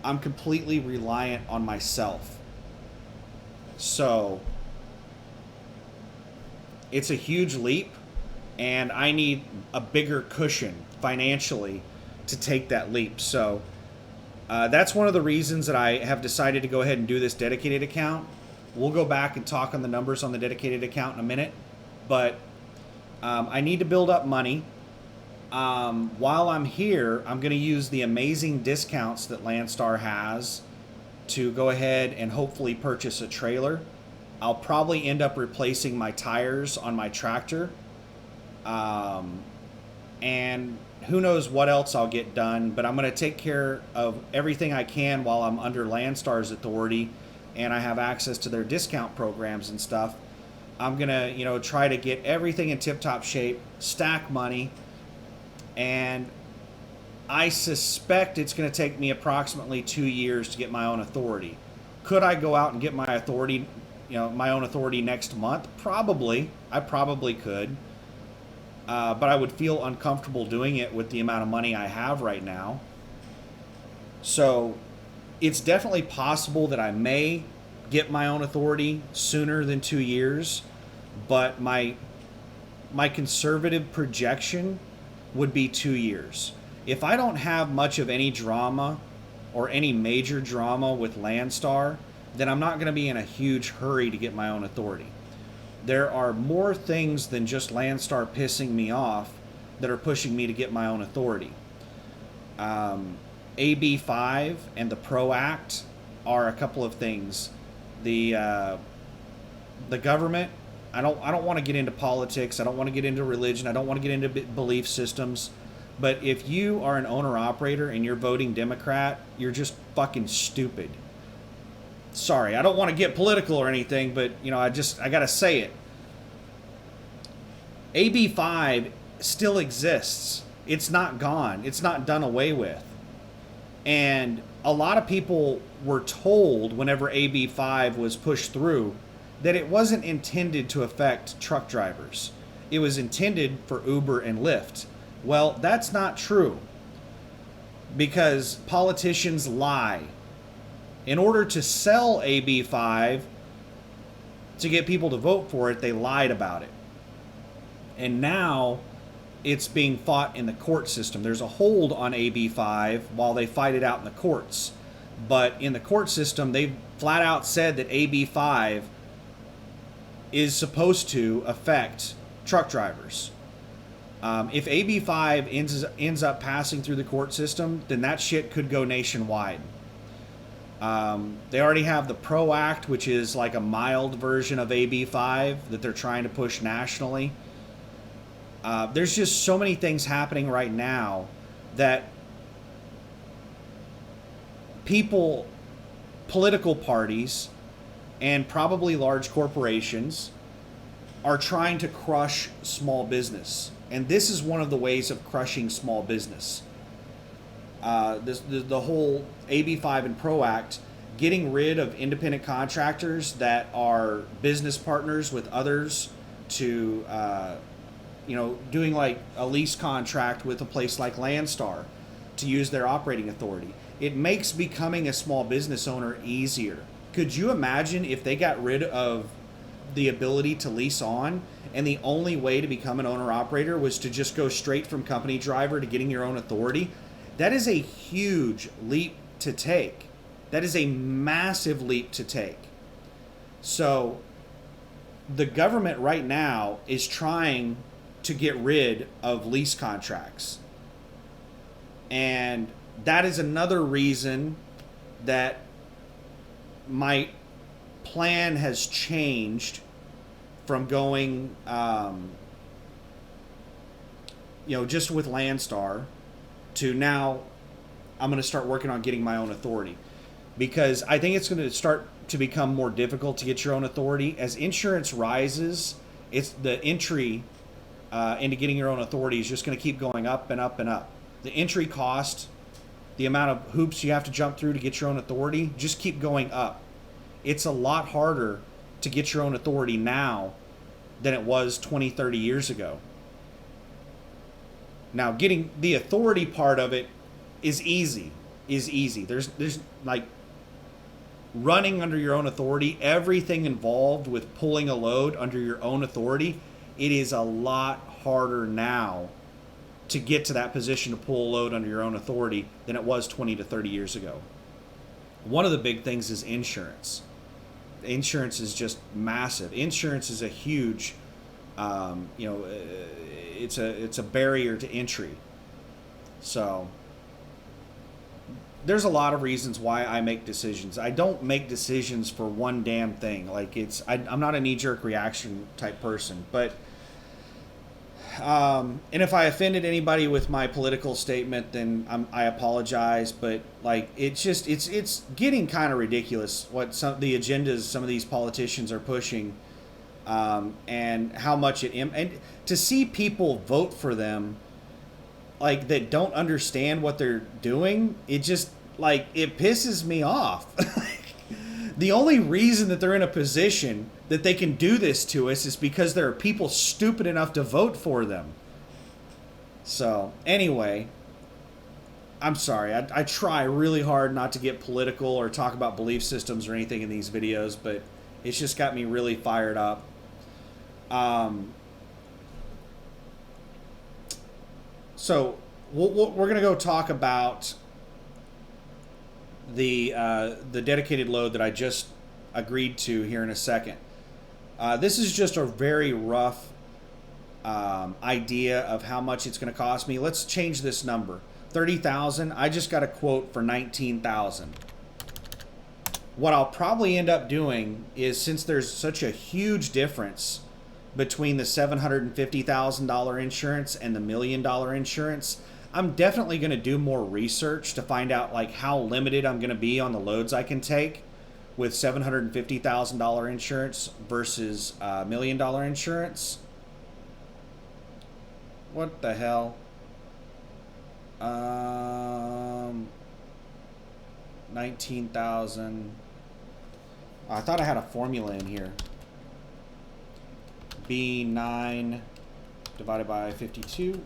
I'm completely reliant on myself. So it's a huge leap, and I need a bigger cushion financially to take that leap. So that's one of the reasons that I have decided to go ahead and do this dedicated account. We'll go back and talk on the numbers on the dedicated account in a minute, but I need to build up money. While I'm here, I'm going to use the amazing discounts that Landstar has to go ahead and hopefully purchase a trailer. I'll probably end up replacing my tires on my tractor. And who knows what else I'll get done, but I'm going to take care of everything I can while I'm under Landstar's authority and I have access to their discount programs and stuff. I'm going to, you know, try to get everything in tip-top shape, stack money, and I suspect it's going to take me approximately 2 years to get my own authority. Could I go out and get my authority, you know, my own authority next month? Probably. I probably could. But I would feel uncomfortable doing it with the amount of money I have right now. So it's definitely possible that I may get my own authority sooner than 2 years, but my conservative projection would be 2 years. If I don't have much of any drama or any major drama with Landstar, then I'm not going to be in a huge hurry to get my own authority. There are more things than just Landstar pissing me off that are pushing me to get my own authority. AB 5 and the PRO Act are a couple of things. The government, I don't want to get into politics. I don't want to get into religion. I don't want to get into belief systems. But if you are an owner-operator and you're voting Democrat, you're just fucking stupid. Sorry, I don't want to get political or anything, but you know, I got to say it. AB 5 still exists. It's not gone. It's not done away with. And a lot of people were told whenever AB 5 was pushed through that it wasn't intended to affect truck drivers. It was intended for Uber and Lyft. Well, that's not true, because politicians lie. In order to sell AB 5, to get people to vote for it, they lied about it. And now it's being fought in the court system. There's a hold on AB 5 while they fight it out in the courts. But in the court system, they've flat out said that AB 5 is supposed to affect truck drivers. If AB 5 ends up passing through the court system, then that shit could go nationwide. They already have the PRO Act, which is like a mild version of AB 5 that they're trying to push nationally. There's just so many things happening right now that people, political parties, and probably large corporations are trying to crush small business. And this is one of the ways of crushing small business. The whole AB 5 and PRO Act, getting rid of independent contractors that are business partners with others to, doing like a lease contract with a place like Landstar to use their operating authority. It makes becoming a small business owner easier. Could you imagine if they got rid of the ability to lease on, and the only way to become an owner-operator was to just go straight from company driver to getting your own authority? That is a huge leap to take. That is a massive leap to take. So the government right now is trying to get rid of lease contracts. And that is another reason that my plan has changed from going, just with Landstar to now I'm going to start working on getting my own authority, because I think it's going to start to become more difficult to get your own authority as insurance rises. It's the entry into getting your own authority is just going to keep going up and up and up. The entry cost, the amount of hoops you have to jump through to get your own authority, just keep going up. It's a lot harder to get your own authority now than it was 20, 30 years ago. Now, getting the authority part of it is easy. There's like running under your own authority, everything involved with pulling a load under your own authority, it is a lot harder now to get to that position to pull a load under your own authority than it was 20 to 30 years ago. One of the big things is insurance. Insurance is just massive. Insurance is a huge, it's a barrier to entry. So there's a lot of reasons why I make decisions. I don't make decisions for one damn thing. Like I'm not a knee-jerk reaction type person, but and if I offended anybody with my political statement, then I apologize. But like, it's getting kind of ridiculous what the agendas some of these politicians are pushing, and how much and to see people vote for them, like, that don't understand what they're doing. It just, like, it pisses me off. The only reason that they're in a position that they can do this to us is because there are people stupid enough to vote for them. So, anyway, I'm sorry. I try really hard not to get political or talk about belief systems or anything in these videos, but it's just got me really fired up. So, we're going to go talk about the dedicated load that I just agreed to here in a second. This is just a very rough idea of how much it's going to cost me. Let's change this number. $30,000. I just got a quote for $19,000. What I'll probably end up doing is, since there's such a huge difference between the $750,000 insurance and the $1 million insurance, I'm definitely going to do more research to find out like how limited I'm going to be on the loads I can take with $750,000 insurance versus $1 million insurance. What the hell? 19,000. I thought I had a formula in here. B9 divided by 52.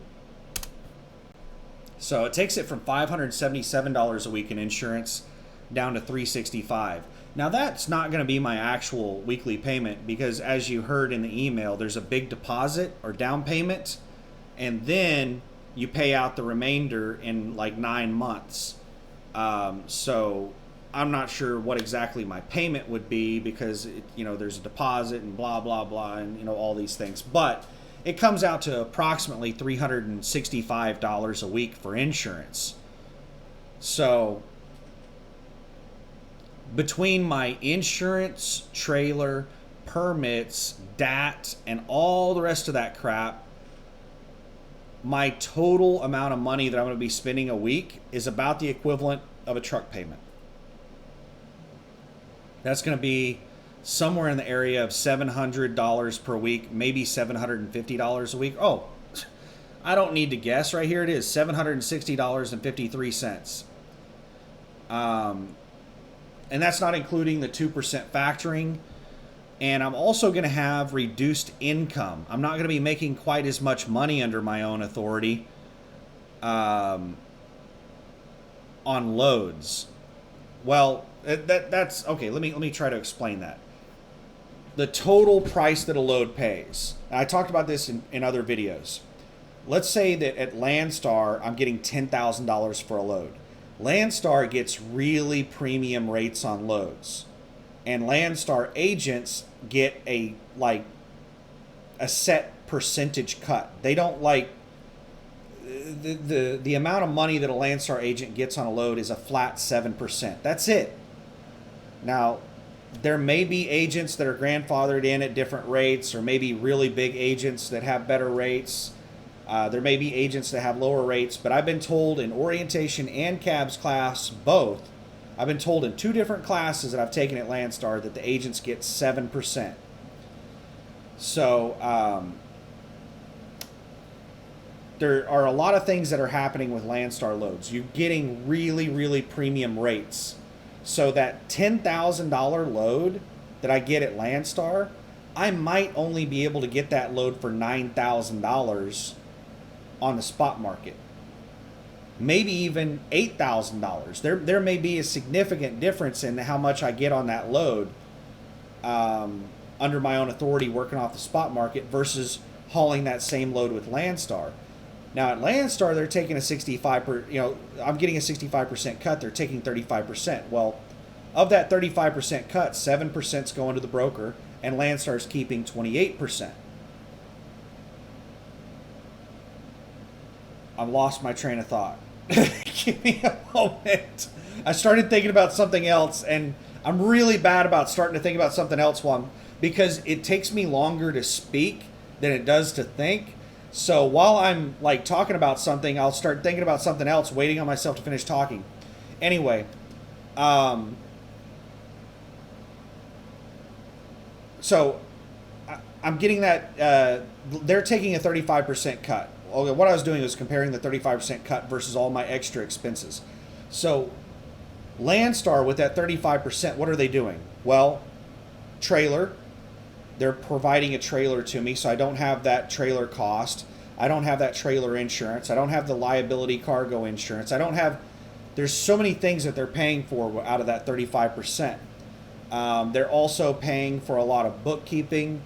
So it takes it from $577 a week in insurance down to $365. Now that's not going to be my actual weekly payment, because as you heard in the email, there's a big deposit or down payment, and then you pay out the remainder in like 9 months. So I'm not sure what exactly my payment would be, because there's a deposit and blah blah blah and all these things, but it comes out to approximately $365 a week for insurance. So between my insurance, trailer, permits, DAT, and all the rest of that crap, my total amount of money that I'm going to be spending a week is about the equivalent of a truck payment. That's going to be somewhere in the area of $700 per week, maybe $750 a week. Oh, I don't need to guess. Right here it is, $760.53. And that's not including the 2% factoring. And I'm also going to have reduced income. I'm not going to be making quite as much money under my own authority on loads. Well, that's okay. Let me try to explain that. The total price that a load pays. I talked about this in other videos. Let's say that at Landstar, I'm getting $10,000 for a load. Landstar gets really premium rates on loads, and Landstar agents get a set percentage cut. They don't like the amount of money that a Landstar agent gets on a load is a flat 7%. That's it. Now, there may be agents that are grandfathered in at different rates, or maybe really big agents that have better rates. There may be agents that have lower rates, but I've been told in orientation and cabs class, both, I've been told in 2 different classes that I've taken at Landstar that the agents get 7%. So there are a lot of things that are happening with Landstar loads. You're getting really, really premium rates. So that $10,000 load that I get at Landstar, I might only be able to get that load for $9,000 on the spot market. Maybe even $8,000. There may be a significant difference in how much I get on that load under my own authority working off the spot market versus hauling that same load with Landstar. Now at Landstar, they're taking a 65%, I'm getting a 65% cut. They're taking 35%. Well, of that 35% cut, 7% is going to the broker, and Landstar's keeping 28%. I've lost my train of thought. Give me a moment. I started thinking about something else, and I'm really bad about starting to think about something else because it takes me longer to speak than it does to think. So while I'm like talking about something, I'll start thinking about something else, waiting on myself to finish talking. Anyway, so I'm getting that they're taking a 35% cut. Okay, what I was doing was comparing the 35% cut versus all my extra expenses. So Landstar with that 35%, what are they doing? Well, trailer. They're providing a trailer to me, so I don't have that trailer cost. I don't have that trailer insurance. I don't have the liability cargo insurance. There's so many things that they're paying for out of that 35%. They're also paying for a lot of bookkeeping.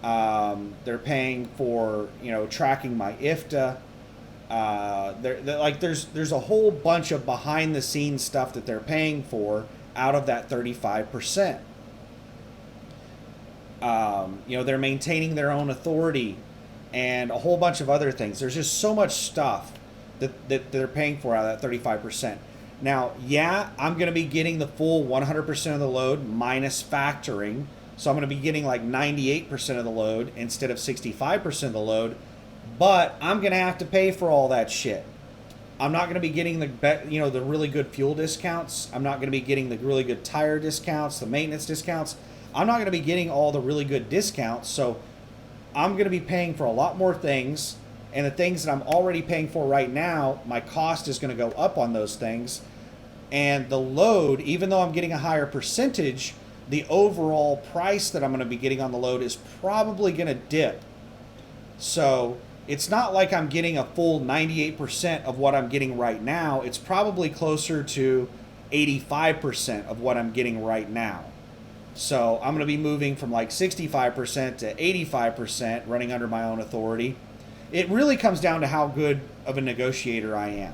They're paying for, tracking my IFTA. There's a whole bunch of behind the scenes stuff that they're paying for out of that 35%. They're maintaining their own authority and a whole bunch of other things. There's just so much stuff that they're paying for out of that 35%. Now, yeah, I'm going to be getting the full 100% of the load minus factoring. So I'm going to be getting like 98% of the load instead of 65% of the load. But I'm going to have to pay for all that shit. I'm not going to be getting the really good fuel discounts. I'm not going to be getting the really good tire discounts, the maintenance discounts. I'm not going to be getting all the really good discounts, so I'm going to be paying for a lot more things, and the things that I'm already paying for right now, my cost is going to go up on those things, and the load, even though I'm getting a higher percentage, the overall price that I'm going to be getting on the load is probably going to dip. So it's not like I'm getting a full 98% of what I'm getting right now. It's probably closer to 85% of what I'm getting right now. So I'm going to be moving from like 65% to 85% running under my own authority. It really comes down to how good of a negotiator I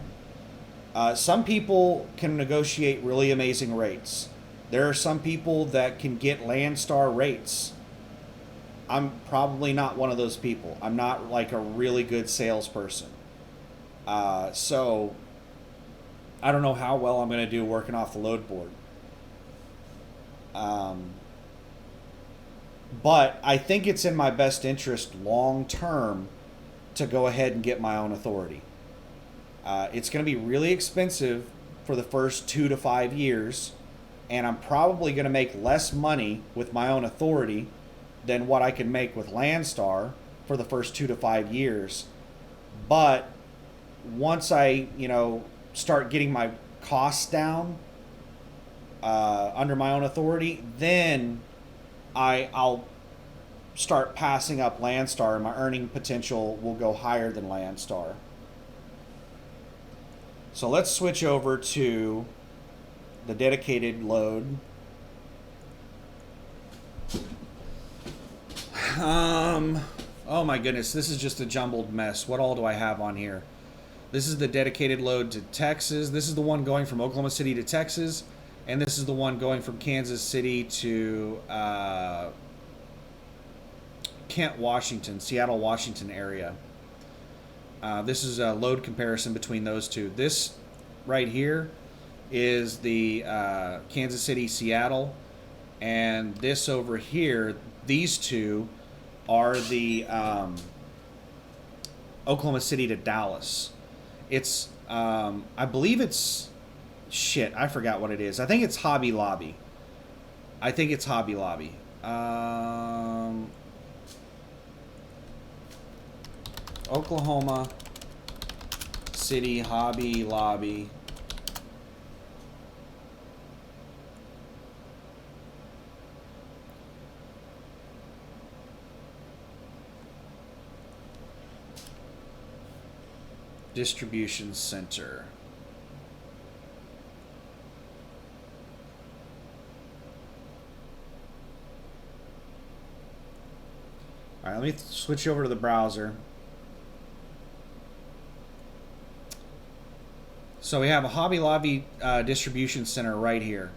am. Some people can negotiate really amazing rates. There are some people that can get Landstar rates. I'm probably not one of those people. I'm not like a really good salesperson. So I don't know how well I'm going to do working off the load board. But I think it's in my best interest long term to go ahead and get my own authority. It's going to be really expensive for the first 2 to 5 years, and I'm probably going to make less money with my own authority than what I can make with Landstar for the first 2 to 5 years. But once I, start getting my costs down under my own authority, then I'll start passing up Landstar, and my earning potential will go higher than Landstar. So let's switch over to the dedicated load. Oh my goodness, this is just a jumbled mess. What all do I have on here? This is the dedicated load to Texas. This is the one going from Oklahoma City to Texas. And this is the one going from Kansas City to Kent, Washington, Seattle, Washington area. This is a load comparison between those two. This right here is the Kansas City, Seattle. And this over here, these two are the Oklahoma City to Dallas. It's, I believe it's, shit, I forgot what it is. I think it's Hobby Lobby. Oklahoma City Hobby Lobby. Distribution Center. All right, let me switch over to the browser. So we have a Hobby Lobby distribution center right here.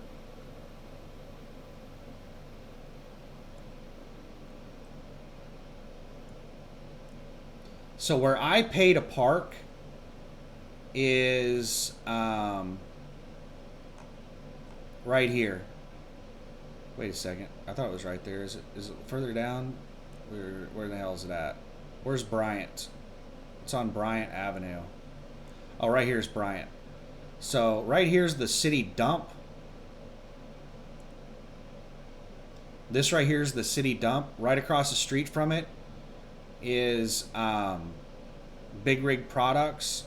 So where I pay to park is right here. Wait a second. I thought it was right there. Is it further down? Where the hell is it at? Where's Bryant? It's on Bryant Avenue. Oh, right here's Bryant. So right here's the city dump. This right here is the city dump. Right across the street from it is Big Rig Products.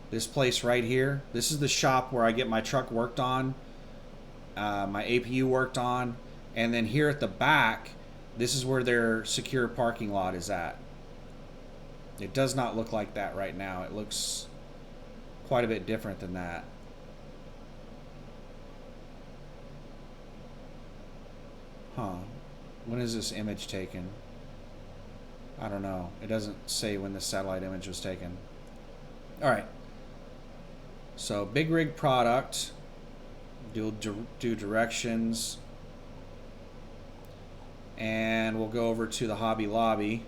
This place right here. This is the shop where I get my truck worked on, my APU worked on. And then here at the back, this is where their secure parking lot is at. It does not look like that right now. It looks quite a bit different than that. Huh. When is this image taken? I don't know. It doesn't say when the satellite image was taken. All right. So Big Rig Product. Do directions. And we'll go over to the Hobby Lobby.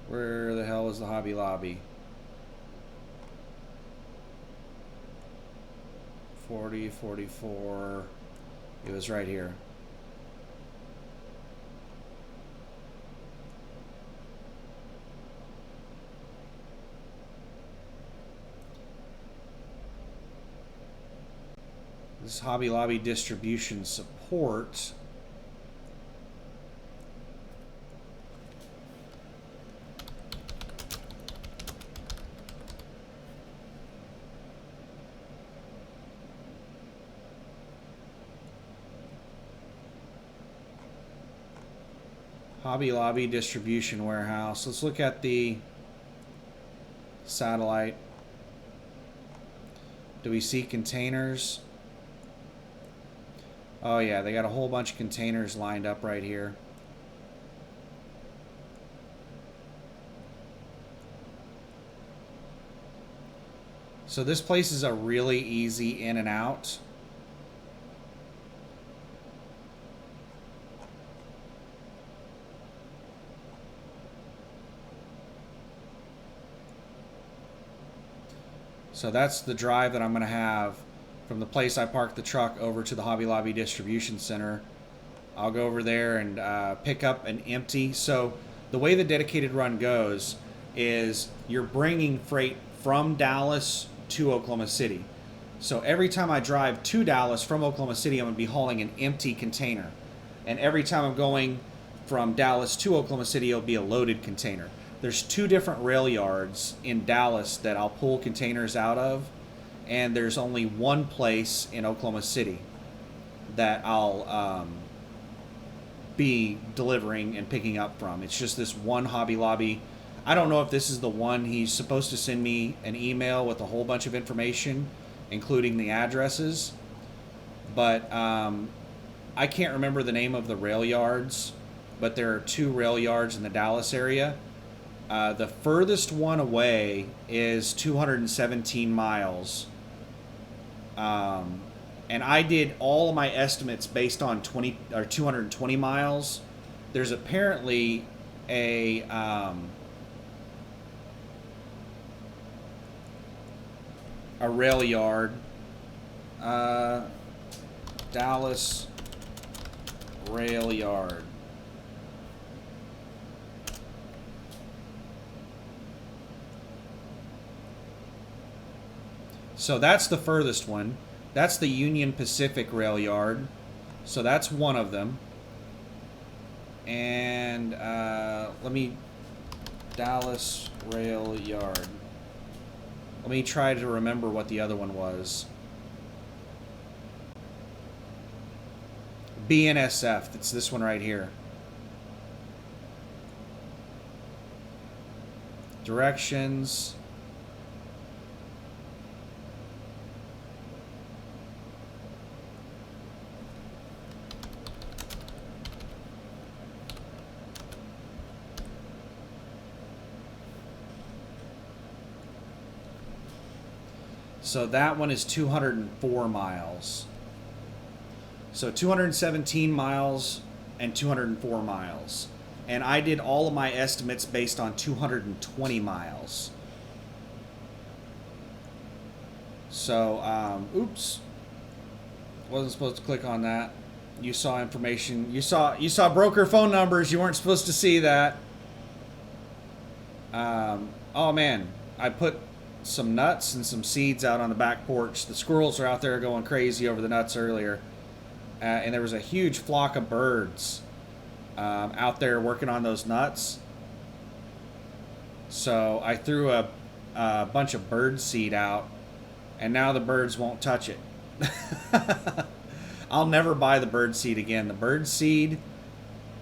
Where the hell is the Hobby Lobby? 40, 44. It was right here. This is Hobby Lobby distribution support. Hobby Lobby distribution warehouse. Let's look at the satellite. Do we see containers? Oh yeah, they got a whole bunch of containers lined up right here. So this place is a really easy in and out. So that's the drive that I'm going to have from the place I parked the truck over to the Hobby Lobby distribution center. I'll go over there and pick up an empty. So the way the dedicated run goes is you're bringing freight from Dallas to Oklahoma City. So every time I drive to Dallas from Oklahoma City, I'm going to be hauling an empty container. And every time I'm going from Dallas to Oklahoma City, it'll be a loaded container. There's 2 different rail yards in Dallas that I'll pull containers out of, and there's only one place in Oklahoma City that I'll be delivering and picking up from. It's just this one Hobby Lobby. I don't know if this is the one. He's supposed to send me an email with a whole bunch of information, including the addresses, but I can't remember the name of the rail yards, but there are 2 rail yards in the Dallas area. The furthest one away is 217 miles. And I did all of my estimates based on 220 miles. There's apparently a a rail yard. Dallas rail yard. So that's the furthest one. That's the Union Pacific rail yard. So that's one of them. And let me, Dallas rail yard. Let me try to remember what the other one was. BNSF. It's this one right here. Directions. So that one is 204 miles. So 217 miles and 204 miles. And I did all of my estimates based on 220 miles. So, oops. Wasn't supposed to click on that. You saw information. You saw broker phone numbers. You weren't supposed to see that. Oh man, I put some nuts and some seeds out on the back porch. The squirrels are out there going crazy over the nuts earlier. And there was a huge flock of birds out there working on those nuts. So I threw a bunch of bird seed out, and now the birds won't touch it. I'll never buy the bird seed again. The bird seed,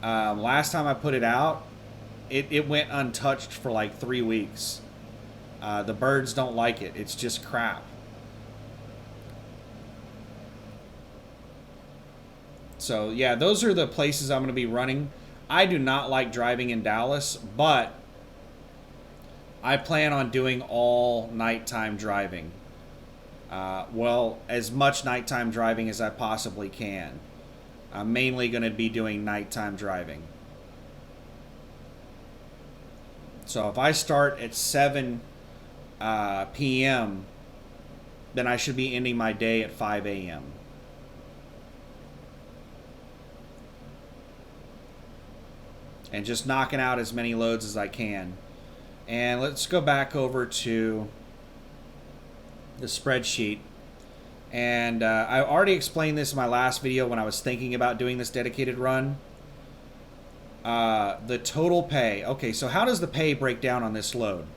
last time I put it out, it went untouched for like 3 weeks. The birds don't like it. It's just crap. So yeah, those are the places I'm going to be running. I do not like driving in Dallas, but I plan on doing all nighttime driving. Well, as much nighttime driving as I possibly can. I'm mainly going to be doing nighttime driving. So if I start at 7 p.m., then I should be ending my day at 5 a.m. And just knocking out as many loads as I can. And let's go back over to the spreadsheet. And I already explained this in my last video when I was thinking about doing this dedicated run. The total pay. Okay, so how does the pay break down on this load?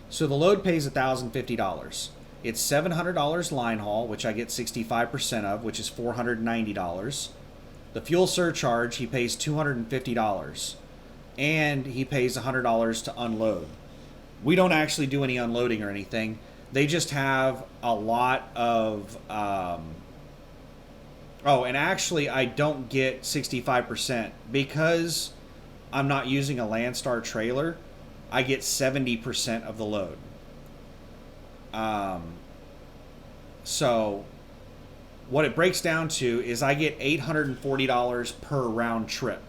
So the load pays $1,050. It's $700 line haul, which I get 65% of, which is $490. The fuel surcharge, he pays $250. And he pays $100 to unload. We don't actually do any unloading or anything. They just have a lot of... oh, and actually I don't get 65% because I'm not using a Landstar trailer. I get 70% of the load. So what it breaks down to is I get $840 per round trip.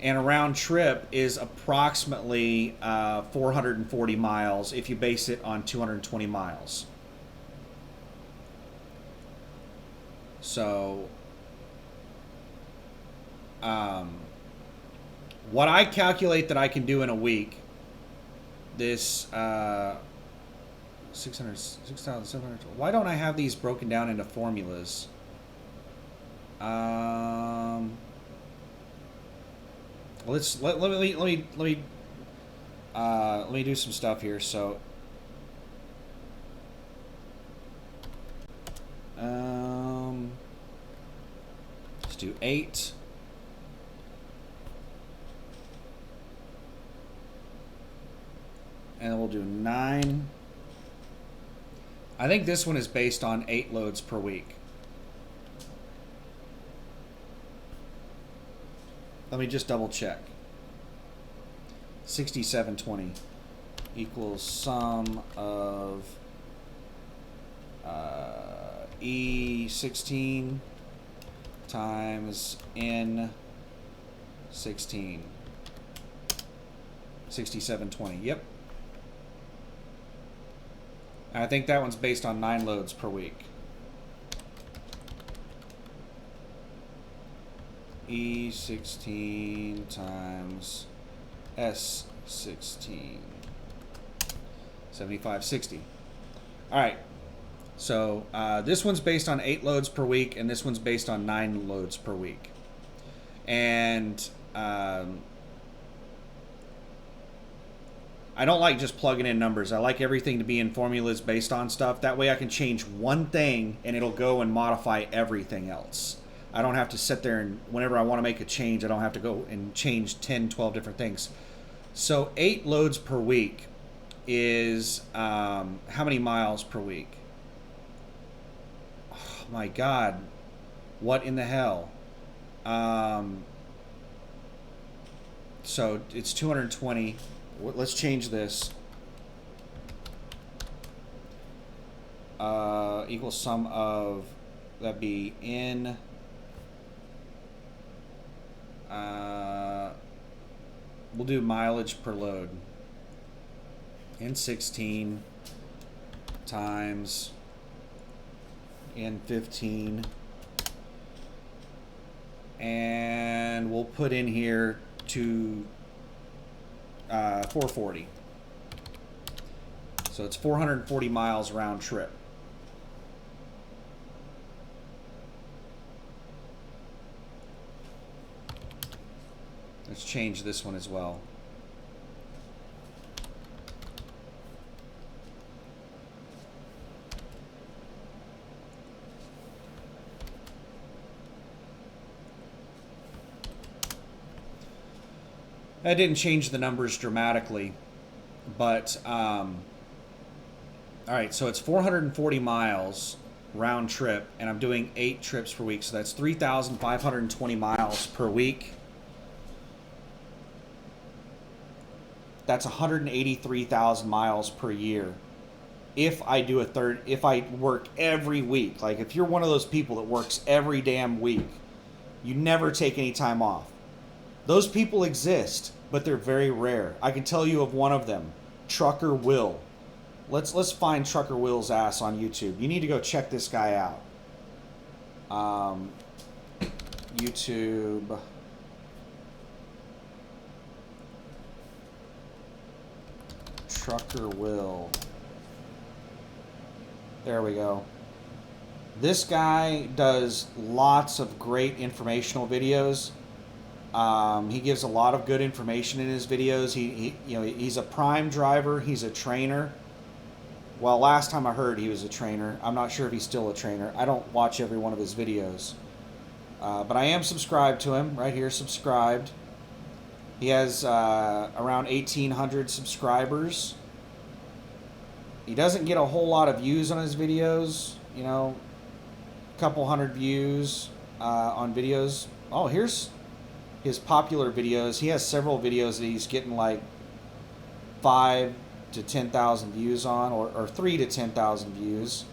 And a round trip is approximately 440 miles if you base it on 220 miles. So, what I calculate that I can do in a week, this 6,700. Why don't I have these broken down into formulas? Let me do some stuff here. So, let's do 8. And we'll do 9. I think this one is based on 8 loads per week. Let me just double check. 6720 equals sum of E16 times N16. 6720. Yep. I think that one's based on 9 loads per week. E16 times S16. 7560. All right. So this one's based on 8 loads per week, and this one's based on 9 loads per week. And I don't like just plugging in numbers. I like everything to be in formulas based on stuff. That way I can change one thing and it'll go and modify everything else. I don't have to sit there and whenever I want to make a change, I don't have to go and change 10, 12 different things. So 8 loads per week is how many miles per week? Oh my God. What in the hell? So it's 220. Let's change this. Equals sum of, that'd be in, we'll do mileage per load. N16 times N15. And we'll put in here to 440. So it's 440 miles round trip. Let's change this one as well. That didn't change the numbers dramatically, but all right, so it's 440 miles round trip, and I'm doing 8 trips per week, so that's 3,520 miles per week. That's 183,000 miles per year. If I do if I work every week, like if you're one of those people that works every damn week, you never take any time off. Those people exist, but they're very rare. I can tell you of one of them, Trucker Will. Let's find Trucker Will's ass on YouTube. You need to go check this guy out. YouTube. Trucker Will. There we go. This guy does lots of great informational videos. He gives a lot of good information in his videos. He's a Prime driver. He's a trainer. Well, last time I heard he was a trainer. I'm not sure if he's still a trainer. I don't watch every one of his videos. But I am subscribed to him. Right here, subscribed. He has around 1,800 subscribers. He doesn't get a whole lot of views on his videos. You know, a couple hundred views on videos. Oh, here's his popular videos. He has several videos that he's getting like 5 to 10,000 views on, or 3 to 10,000 views.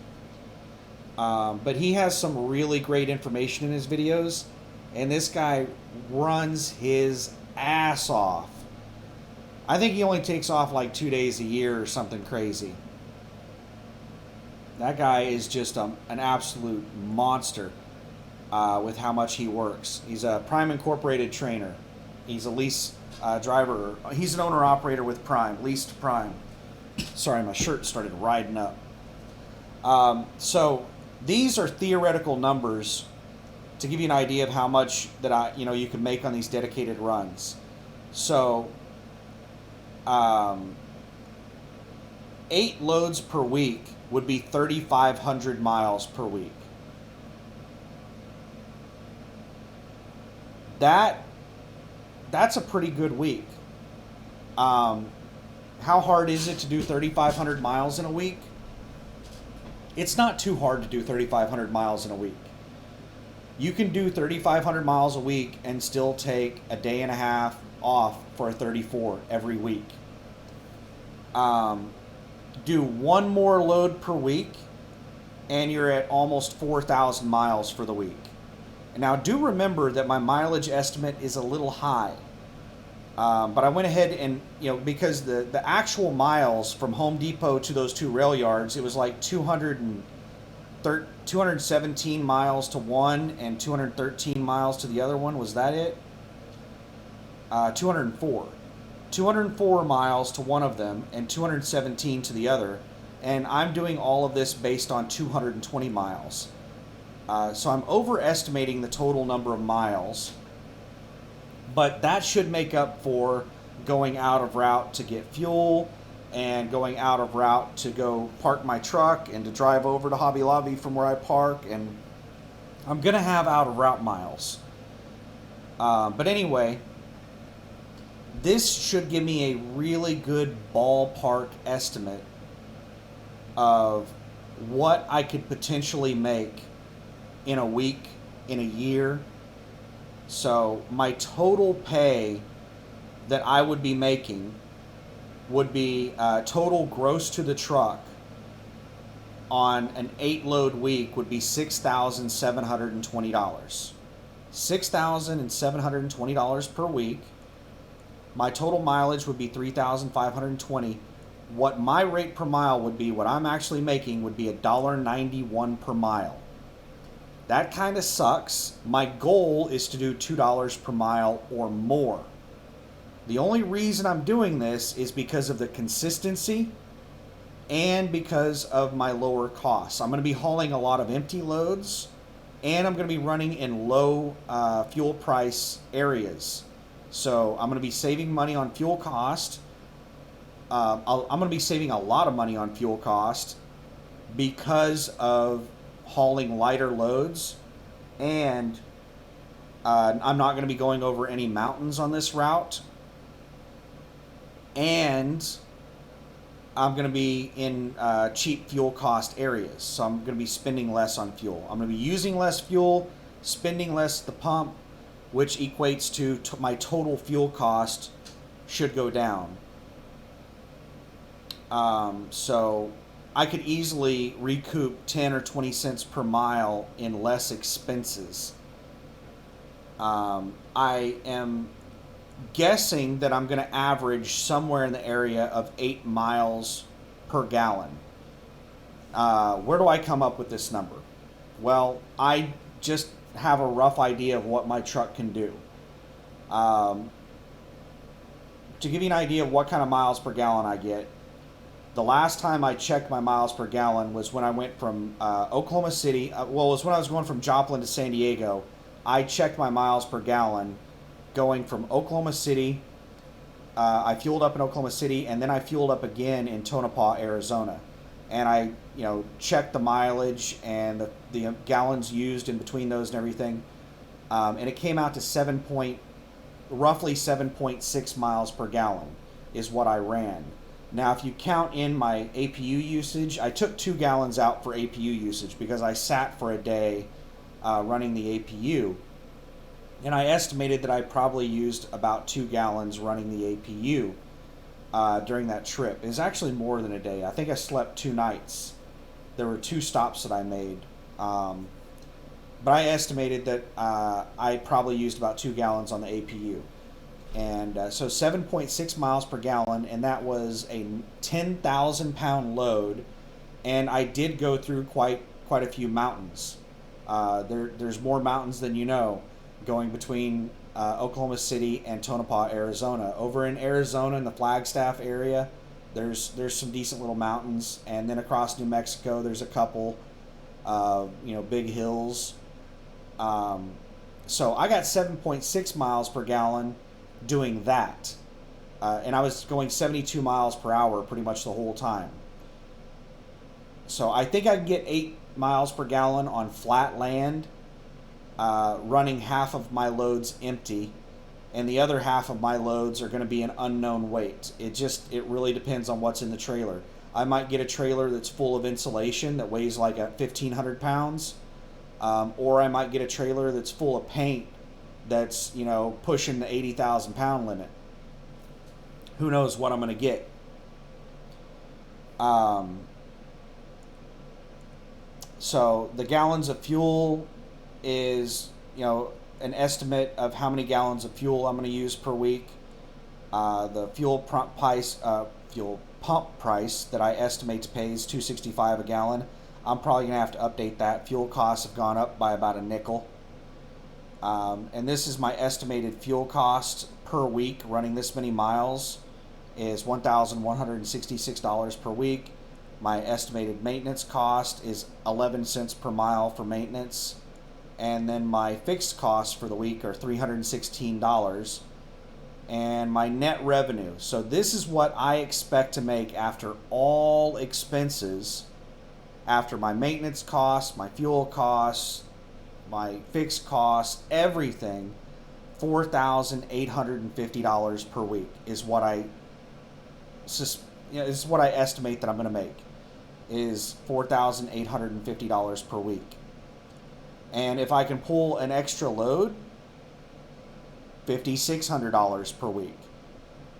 But he has some really great information in his videos, and this guy runs his ass off. I think he only takes off like 2 days a year or something crazy. That guy is just an absolute monster. With how much he works. He's a Prime Incorporated trainer. He's a lease driver. He's an owner-operator with Prime, leased Prime. Sorry, my shirt started riding up. So these are theoretical numbers to give you an idea of how much that you can make on these dedicated runs. So 8 loads per week would be 3,500 miles per week. That's a pretty good week. How hard is it to do 3,500 miles in a week? It's not too hard to do 3,500 miles in a week. You can do 3,500 miles a week and still take a day and a half off for a 34 every week. Do one more load per week, and you're at almost 4,000 miles for the week. Now, do remember that my mileage estimate is a little high. But I went ahead and, because the actual miles from Home Depot to those two rail yards, it was like 217 miles to one and 213 miles to the other one. Was that it? 204. 204 miles to one of them and 217 to the other. And I'm doing all of this based on 220 miles. So I'm overestimating the total number of miles, but that should make up for going out of route to get fuel and going out of route to go park my truck and to drive over to Hobby Lobby from where I park. And I'm going to have out of route miles. But anyway, this should give me a really good ballpark estimate of what I could potentially make in a week, in a year. So my total pay that I would be making would be total gross to the truck on an 8-load week would be $6,720. $6,720 per week. My total mileage would be 3,520. What my rate per mile would be, what I'm actually making, would be $1.91 per mile. That kind of sucks. My goal is to do $2 per mile or more. The only reason I'm doing this is because of the consistency and because of my lower costs. I'm going to be hauling a lot of empty loads, and I'm going to be running in low fuel price areas. So I'm going to be saving money on fuel cost. I'm going to be saving a lot of money on fuel cost because of hauling lighter loads, and I'm not going to be going over any mountains on this route, and I'm going to be in cheap fuel cost areas, so I'm going to be spending less on fuel. I'm going to be using less fuel, spending less at the pump, which equates to my total fuel cost should go down. So I could easily recoup 10 or 20 cents per mile in less expenses. I am guessing that I'm going to average somewhere in the area of 8 miles per gallon. Where do I come up with this number? Well, I just have a rough idea of what my truck can do. To give you an idea of what kind of miles per gallon I get, the last time I checked my miles per gallon was when I went from Oklahoma City. It was when I was going from Joplin to San Diego. I checked my miles per gallon going from Oklahoma City. I fueled up in Oklahoma City, and then I fueled up again in Tonopah, Arizona. And I, checked the mileage and the gallons used in between those and everything. And it came out to roughly 7.6 miles per gallon is what I ran. Now, if you count in my APU usage, I took 2 gallons out for APU usage because I sat for a day running the APU. And I estimated that I probably used about 2 gallons running the APU during that trip. It was actually more than a day. I think I slept 2 nights. There were 2 stops that I made. But I estimated that I probably used about 2 gallons on the APU. And so 7.6 miles per gallon, and that was a 10,000 pound load. And I did go through quite a few mountains. There's more mountains than you know going between Oklahoma City and Tonopah, Arizona. Over in Arizona in the Flagstaff area, there's some decent little mountains, and then across New Mexico there's a couple big hills. So I got 7.6 miles per gallon doing that, and I was going 72 miles per hour pretty much the whole time. So I think I can get 8 miles per gallon on flat land, running half of my loads empty, and the other half of my loads are going to be an unknown weight. It really depends on what's in the trailer. I might get a trailer that's full of insulation that weighs like 1,500 pounds, or I might get a trailer that's full of paint that's pushing the 80,000 pound limit. Who knows what I'm going to get. So the gallons of fuel is an estimate of how many gallons of fuel I'm going to use per week. The fuel pump price that I estimate to pay is $2.65 a gallon. I'm probably gonna have to update that. Fuel costs have gone up by about a nickel. And this is my estimated fuel cost per week running this many miles is $1,166 per week. My estimated maintenance cost is 11 cents per mile for maintenance. And then my fixed costs for the week are $316. And my net revenue. So this is what I expect to make after all expenses, after my maintenance costs, my fuel costs, my fixed costs, everything. $4,850 per week is what is what I estimate that I'm going to make, is $4,850 per week. And if I can pull an extra load, $5,600 per week.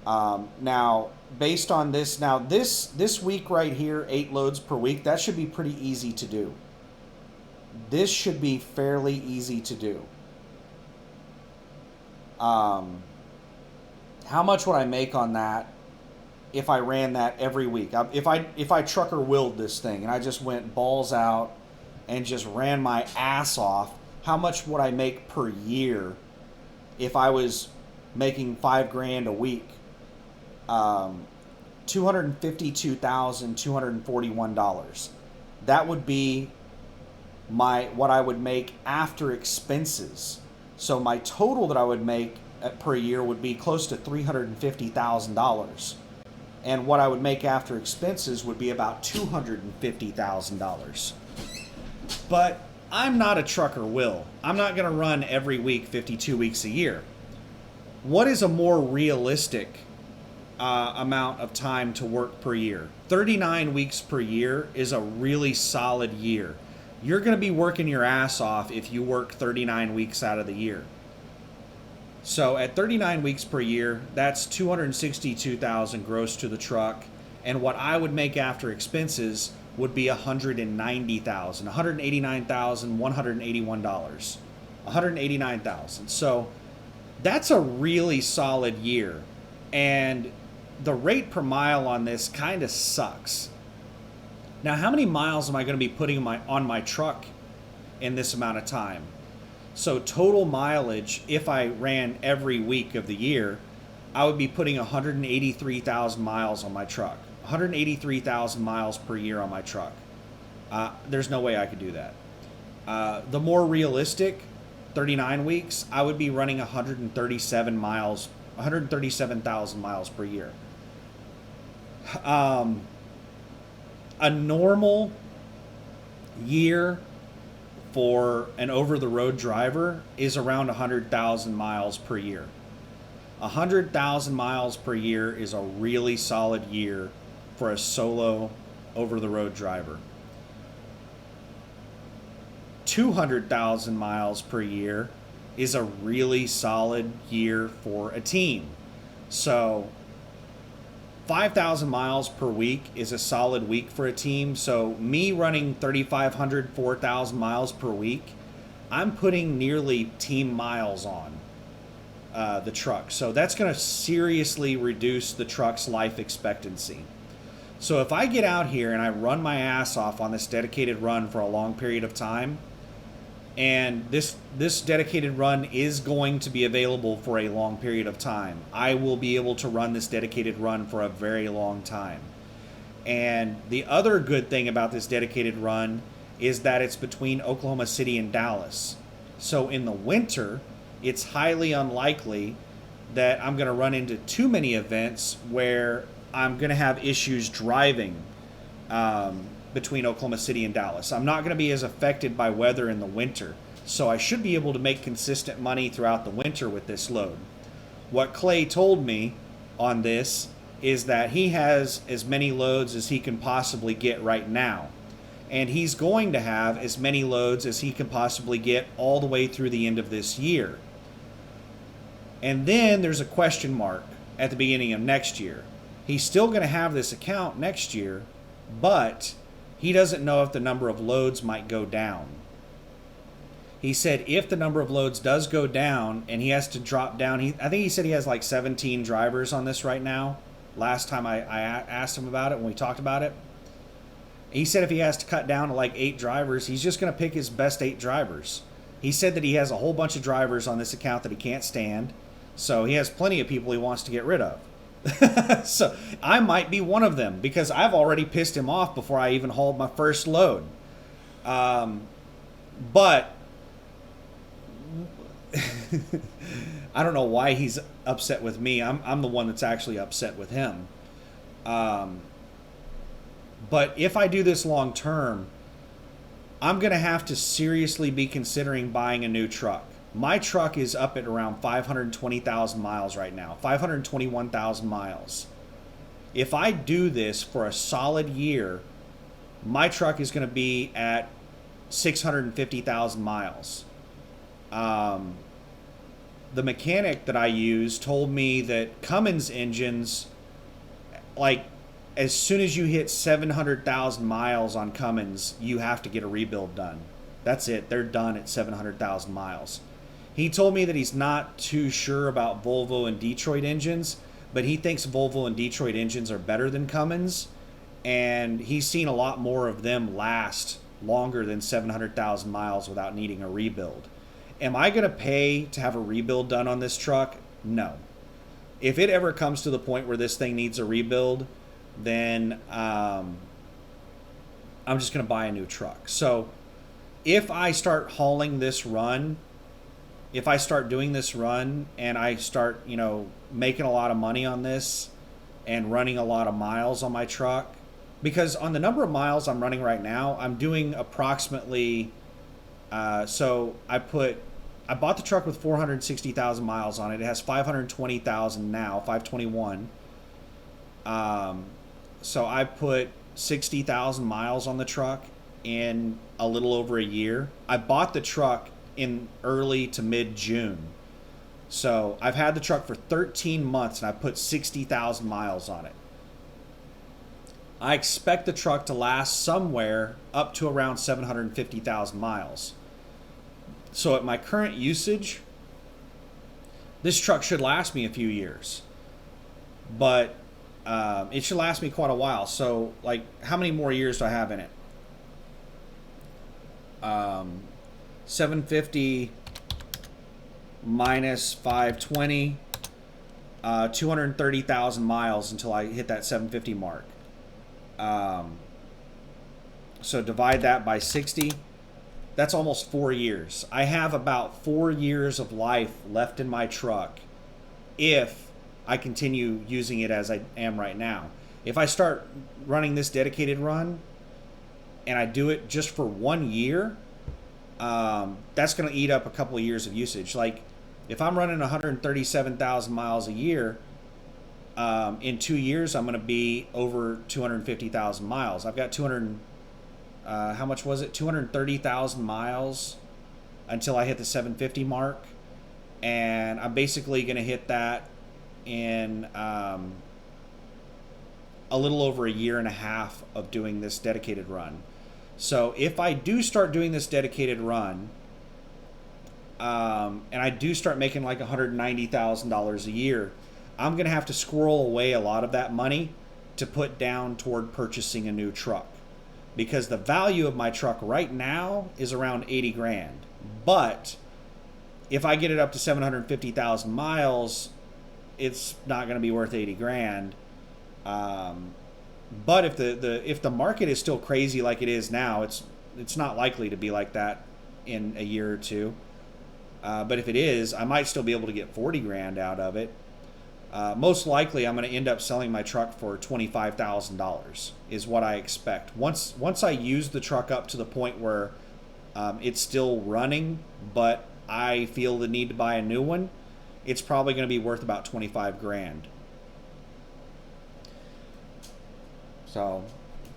Now, based on this, this week right here, 8 loads per week, that should be pretty easy to do. This should be fairly easy to do. How much would I make on that if I ran that every week? If I trucker willed this thing and I just went balls out and just ran my ass off, how much would I make per year if I was making $5,000 a week? $252,241. That would be what I would make after expenses. So my total that I would make per year would be close to $350,000. And what I would make after expenses would be about $250,000. But I'm not a trucker will. I'm not going to run every week 52 weeks a year. What is a more realistic amount of time to work per year? 39 weeks per year is a really solid year. You're going to be working your ass off if you work 39 weeks out of the year. So at 39 weeks per year, that's $262,000 gross to the truck. And what I would make after expenses would be $190,000, $189,181. $189,000. So that's a really solid year. And the rate per mile on this kind of sucks. Now, how many miles am I going to be putting on my truck in this amount of time? So total mileage, if I ran every week of the year, I would be putting 183,000 miles on my truck. 183,000 miles per year on my truck. There's no way I could do that. The more realistic, 39 weeks, I would be running 137,000 miles per year. A normal year for an over-the-road driver is around 100,000 miles per year. 100,000 miles per year is a really solid year for a solo over-the-road driver. 200,000 miles per year is a really solid year for a team. So 5,000 miles per week is a solid week for a team. So me running 3,500, 4,000 miles per week, I'm putting nearly team miles on the truck. So that's going to seriously reduce the truck's life expectancy. So if I get out here and I run my ass off on this dedicated run for a long period of time, and this dedicated run is going to be available for a long period of time. I will be able to run this dedicated run for a very long time. And the other good thing about this dedicated run is that it's between Oklahoma City and Dallas. So in the winter, it's highly unlikely that I'm going to run into too many events where I'm going to have issues driving between Oklahoma City and Dallas. I'm not going to be as affected by weather in the winter, so I should be able to make consistent money throughout the winter with this load. What Clay told me on this is that he has as many loads as he can possibly get right now, and he's going to have as many loads as he can possibly get all the way through the end of this year. And then there's a question mark at the beginning of next year. He's still going to have this account next year, but he doesn't know if the number of loads might go down. He said if the number of loads does go down and he has to drop down, I think he said he has like 17 drivers on this right now. Last time I asked him about it when we talked about it. He said if he has to cut down to like 8 drivers, he's just going to pick his best 8 drivers. He said that he has a whole bunch of drivers on this account that he can't stand. So he has plenty of people he wants to get rid of. So I might be one of them because I've already pissed him off before I even hauled my first load. But I don't know why he's upset with me. I'm the one that's actually upset with him. But if I do this long term, I'm going to have to seriously be considering buying a new truck. My truck is up at around 520,000 miles right now, 521,000 miles. If I do this for a solid year, my truck is going to be at 650,000 miles. The mechanic that I use told me that Cummins engines, like, as soon as you hit 700,000 miles on Cummins, you have to get a rebuild done. That's it. They're done at 700,000 miles. He told me that he's not too sure about Volvo and Detroit engines, but he thinks Volvo and Detroit engines are better than Cummins, and he's seen a lot more of them last longer than 700,000 miles without needing a rebuild. Am I going to pay to have a rebuild done on this truck? No. If it ever comes to the point where this thing needs a rebuild, then I'm just going to buy a new truck. So if I start hauling this run, if I start doing this run and I start, making a lot of money on this and running a lot of miles on my truck, because on the number of miles I'm running right now, I'm doing approximately, so I bought the truck with 460,000 miles on it. It has 520,000 now, 521. So I put 60,000 miles on the truck in a little over a year. I bought the truck in early to mid-June. So I've had the truck for 13 months and I put 60,000 miles on it. I expect the truck to last somewhere up to around 750,000 miles. So at my current usage, this truck should last me a few years. But it should last me quite a while. So, like, how many more years do I have in it? 750 minus 520, 230,000 miles until I hit that 750 mark. So divide that by 60. That's almost 4 years. I have about 4 years of life left in my truck if I continue using it as I am right now. If I start running this dedicated run and I do it just for 1 year, that's going to eat up a couple of years of usage. Like if I'm running 137,000 miles a year, in 2 years I'm going to be over 250,000 miles. I've got 230,000 miles until I hit the 750 mark, and I'm basically going to hit that in a little over a year and a half of doing this dedicated run. So if I do start doing this dedicated run, and I do start making like $190,000 a year, I'm going to have to squirrel away a lot of that money to put down toward purchasing a new truck, because the value of my truck right now is around 80 grand. But if I get it up to 750,000 miles, it's not going to be worth 80 grand. But if the market is still crazy like it is now, it's not likely to be like that in a year or two. But if it is, I might still be able to get 40 grand out of it. Most likely I'm going to end up selling my truck for $25,000 is what I expect. Once I use the truck up to the point where it's still running, but I feel the need to buy a new one, it's probably going to be worth about 25 grand. So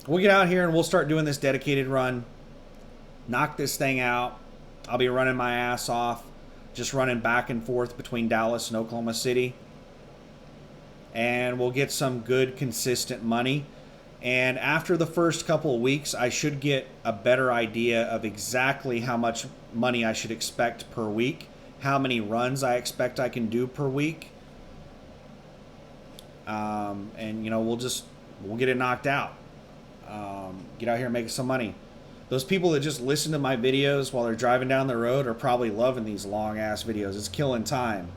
we'll get out here and we'll start doing this dedicated run, knock this thing out. I'll be running my ass off, just running back and forth between Dallas and Oklahoma City. And we'll get some good, consistent money. And after the first couple of weeks, I should get a better idea of exactly how much money I should expect per week, how many runs I expect I can do per week. And, you know, we'll get it knocked out. Get out here and make some money. Those people that just listen to my videos while they're driving down the road are probably loving these long ass videos. It's killing time.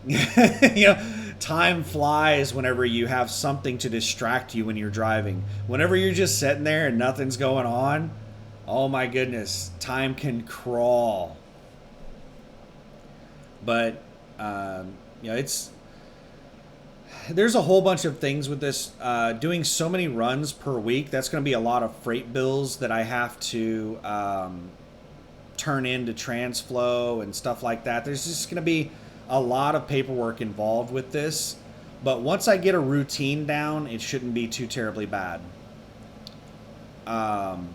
You know, time flies whenever you have something to distract you when you're driving. Whenever you're just sitting there and nothing's going on, oh my goodness, time can crawl. But you know, there's a whole bunch of things with this. Doing so many runs per week, that's going to be a lot of freight bills that I have to turn into TransFlow and stuff like that. There's just going to be a lot of paperwork involved with this, but once I get a routine down, it shouldn't be too terribly bad. And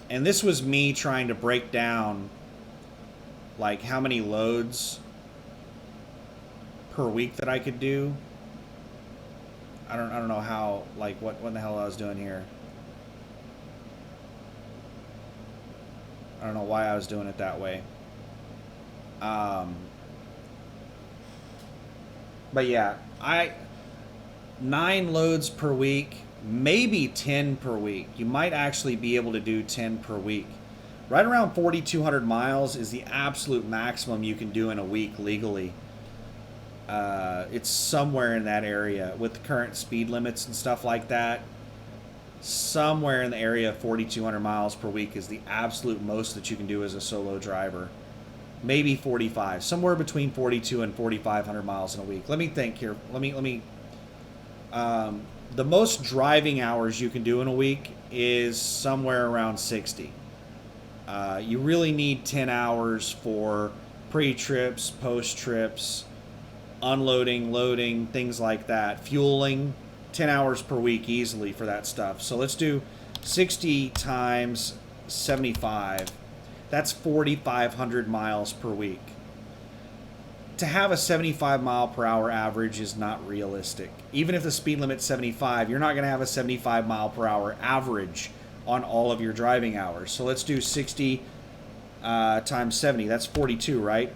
this was me trying to break down like how many loads per week that I could do. I don't know how, like what the hell I was doing here. I don't know why I was doing it that way. But yeah, 9 loads per week, maybe 10 per week. You might actually be able to do 10 per week. Right around 4,200 miles is the absolute maximum you can do in a week legally. It's somewhere in that area with the current speed limits and stuff like that. Somewhere in the area of 4,200 miles per week is the absolute most that you can do as a solo driver. Maybe 45, somewhere between 42 and 4,500 miles in a week. Let me think here. Let me. The most driving hours you can do in a week is somewhere around 60. You really need 10 hours for pre-trips, post-trips, unloading, loading, things like that. Fueling, 10 hours per week easily for that stuff. So let's do 60 times 75. That's 4,500 miles per week. To have a 75 mile per hour average is not realistic. Even if the speed limit's 75, you're not going to have a 75 mile per hour average on all of your driving hours. So let's do 60 times 70. That's 42, right?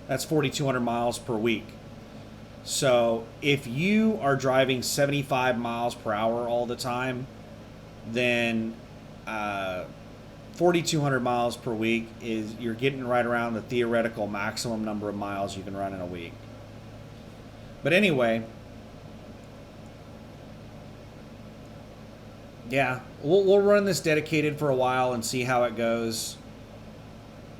That's 4,200 miles per week. So if you are driving 75 miles per hour all the time, then 4,200 miles per week is, you're getting right around the theoretical maximum number of miles you can run in a week. But anyway, yeah, we'll run this dedicated for a while and see how it goes.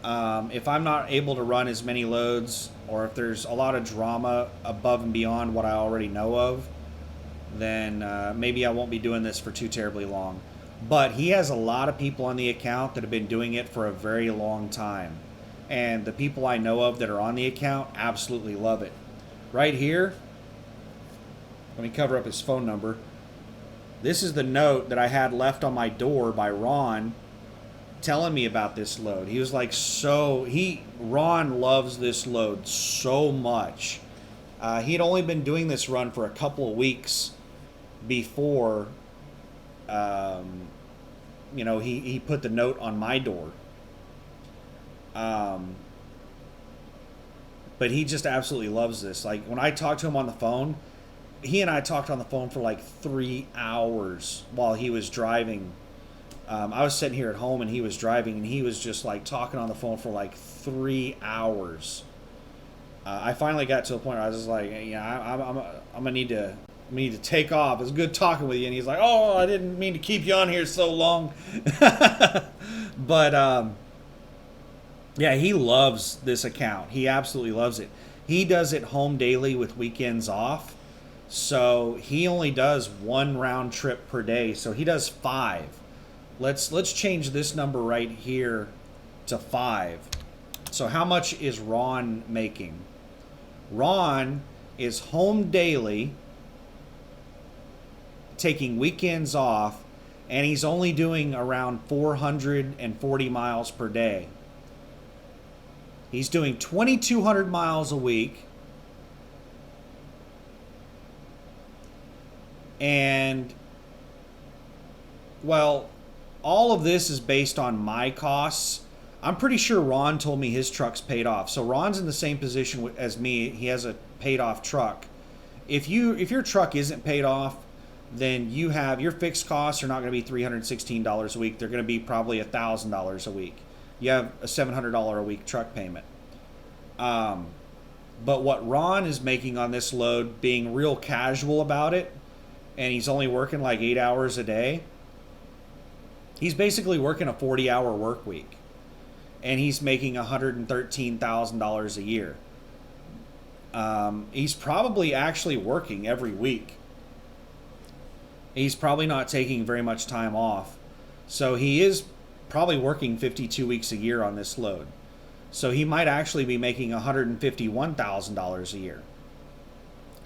If I'm not able to run as many loads, or if there's a lot of drama above and beyond what I already know of, then maybe I won't be doing this for too terribly long. But he has a lot of people on the account that have been doing it for a very long time. And the people I know of that are on the account absolutely love it. Right here, let me cover up his phone number. This is the note that I had left on my door by Ron telling me about this load. He was like, Ron loves this load so much. He had only been doing this run for a couple of weeks before he put the note on my door. But he just absolutely loves this. Like, when I talked to him on the phone, he and I talked on the phone for like 3 hours while he was driving. I was sitting here at home and he was driving, and he was just like talking on the phone for like 3 hours. I finally got to a point where I was just like, I'm gonna need to take off. It was good talking with you. And he's like, oh, I didn't mean to keep you on here so long. But yeah, he loves this account. He absolutely loves it. He does it home daily with weekends off. So he only does 1 round trip per day. So he does 5. Let's change this number right here to 5. So how much is Ron making? Ron is home daily, taking weekends off, and he's only doing around 440 miles per day. He's doing 2,200 miles a week, And, well, all of this is based on my costs. I'm pretty sure Ron told me his truck's paid off. So Ron's in the same position as me. He has a paid off truck. If your truck isn't paid off, then you have your fixed costs are not going to be $316 a week. They're going to be probably $1,000 a week. You have a $700 a week truck payment. But what Ron is making on this load, being real casual about it, and he's only working like 8 hours a day, he's basically working a 40-hour work week. And he's making $113,000 a year. He's probably actually working every week. He's probably not taking very much time off. So he is probably working 52 weeks a year on this load. So he might actually be making $151,000 a year.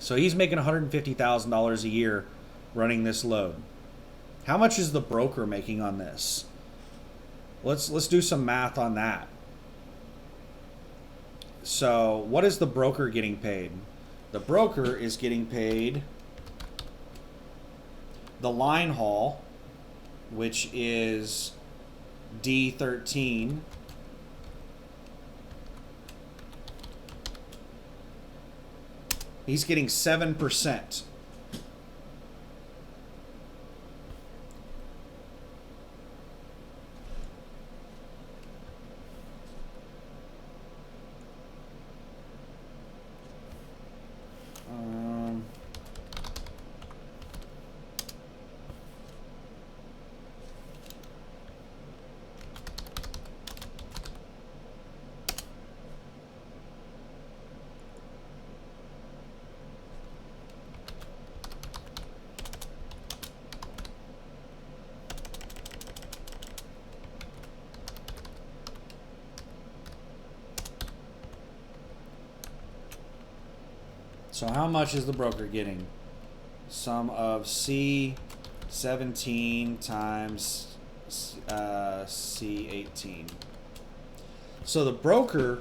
So he's making $150,000 a year running this load. How much is the broker making on this? Let's do some math on that. So what is the broker getting paid? The broker is getting paid the line haul, which is D13. He's getting 7%. So how much is the broker getting? Sum of C17 times C18. So the broker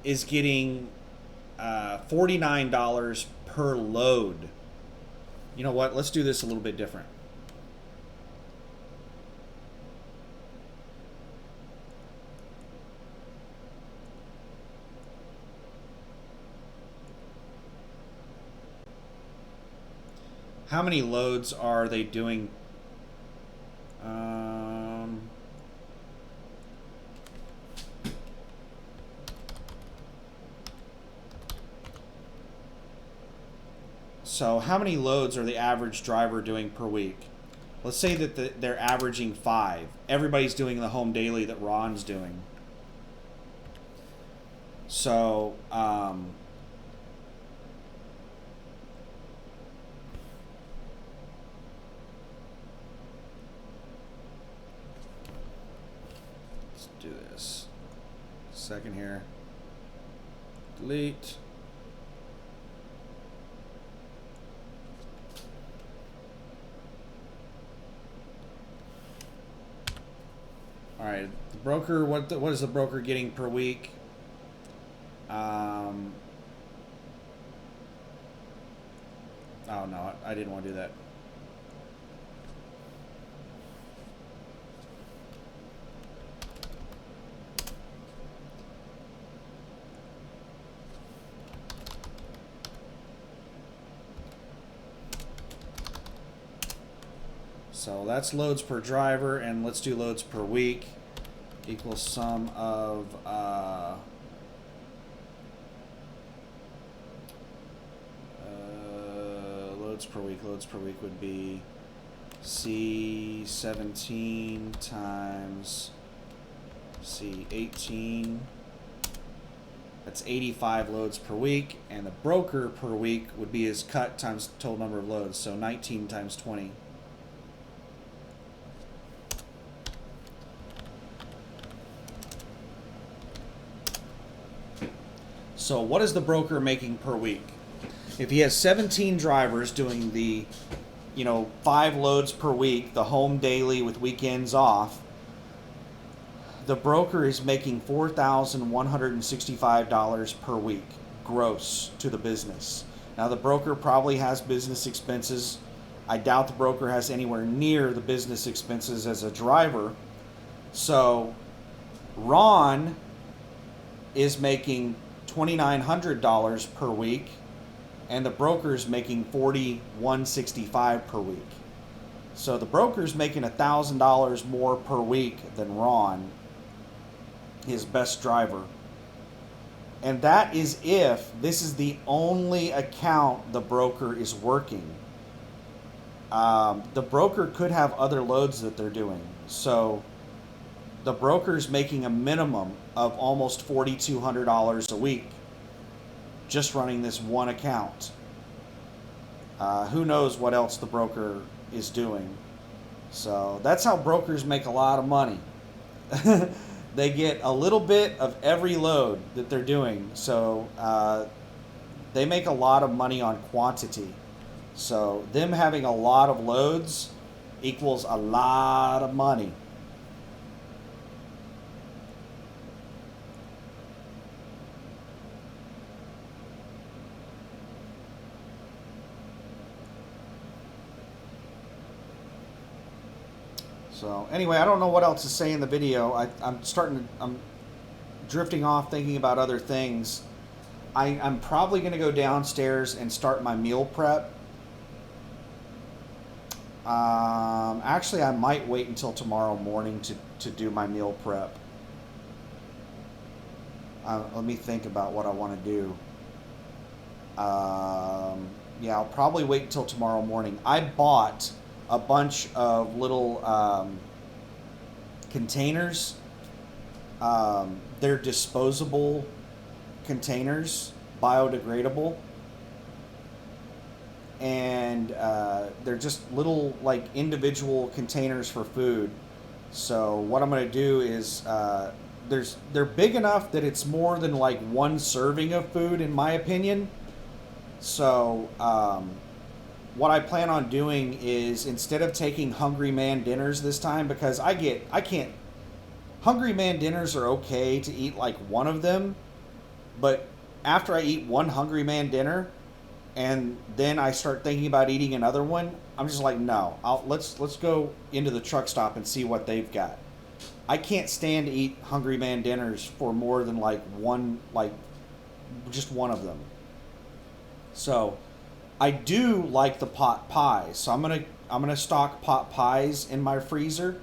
is getting $49 per load. You know what? Let's do this a little bit different. How many loads are they doing? So how many loads are the average driver doing per week? Let's say that they're averaging 5. Everybody's doing the home daily that Ron's doing. So let's do this. Second here. Delete. All right, the broker. What is the broker getting per week? Oh no, I didn't want to do that. So that's loads per driver, and let's do loads per week. Equals sum of loads per week. Loads per week would be C17 times C18. That's 85 loads per week, and the broker per week would be his cut times total number of loads, so 19 times 20. So what is the broker making per week? If he has 17 drivers doing the, 5 loads per week, the home daily with weekends off, the broker is making $4,165 per week gross to the business. Now, the broker probably has business expenses. I doubt the broker has anywhere near the business expenses as a driver. So Ron is making $2,900 per week, and the broker is making $4,165 per week. So the broker's making $1,000 more per week than Ron, his best driver. And that is if this is the only account the broker is working. The broker could have other loads that they're doing. So the broker's making a minimum of almost $4,200 a week just running this one account. Who knows what else the broker is doing. So that's how brokers make a lot of money. They get a little bit of every load that they're doing. So they make a lot of money on quantity. So them having a lot of loads equals a lot of money. So anyway, I don't know what else to say in the video. I'm drifting off thinking about other things. I'm probably going to go downstairs and start my meal prep. Actually, I might wait until tomorrow morning to do my meal prep. Let me think about what I want to do. Yeah, I'll probably wait until tomorrow morning. I bought a bunch of little containers. They're disposable containers, biodegradable, and they're just little like individual containers for food. So what I'm going to do is they're big enough that it's more than like one serving of food, in my opinion. So what I plan on doing is, instead of taking Hungry Man dinners this time, because I can't, Hungry Man dinners are okay to eat like one of them, but after I eat one Hungry Man dinner and then I start thinking about eating another one, I'm just like, no, let's go into the truck stop and see what they've got. I can't stand to eat Hungry Man dinners for more than like just one of them. So I do like the pot pies, so I'm gonna stock pot pies in my freezer.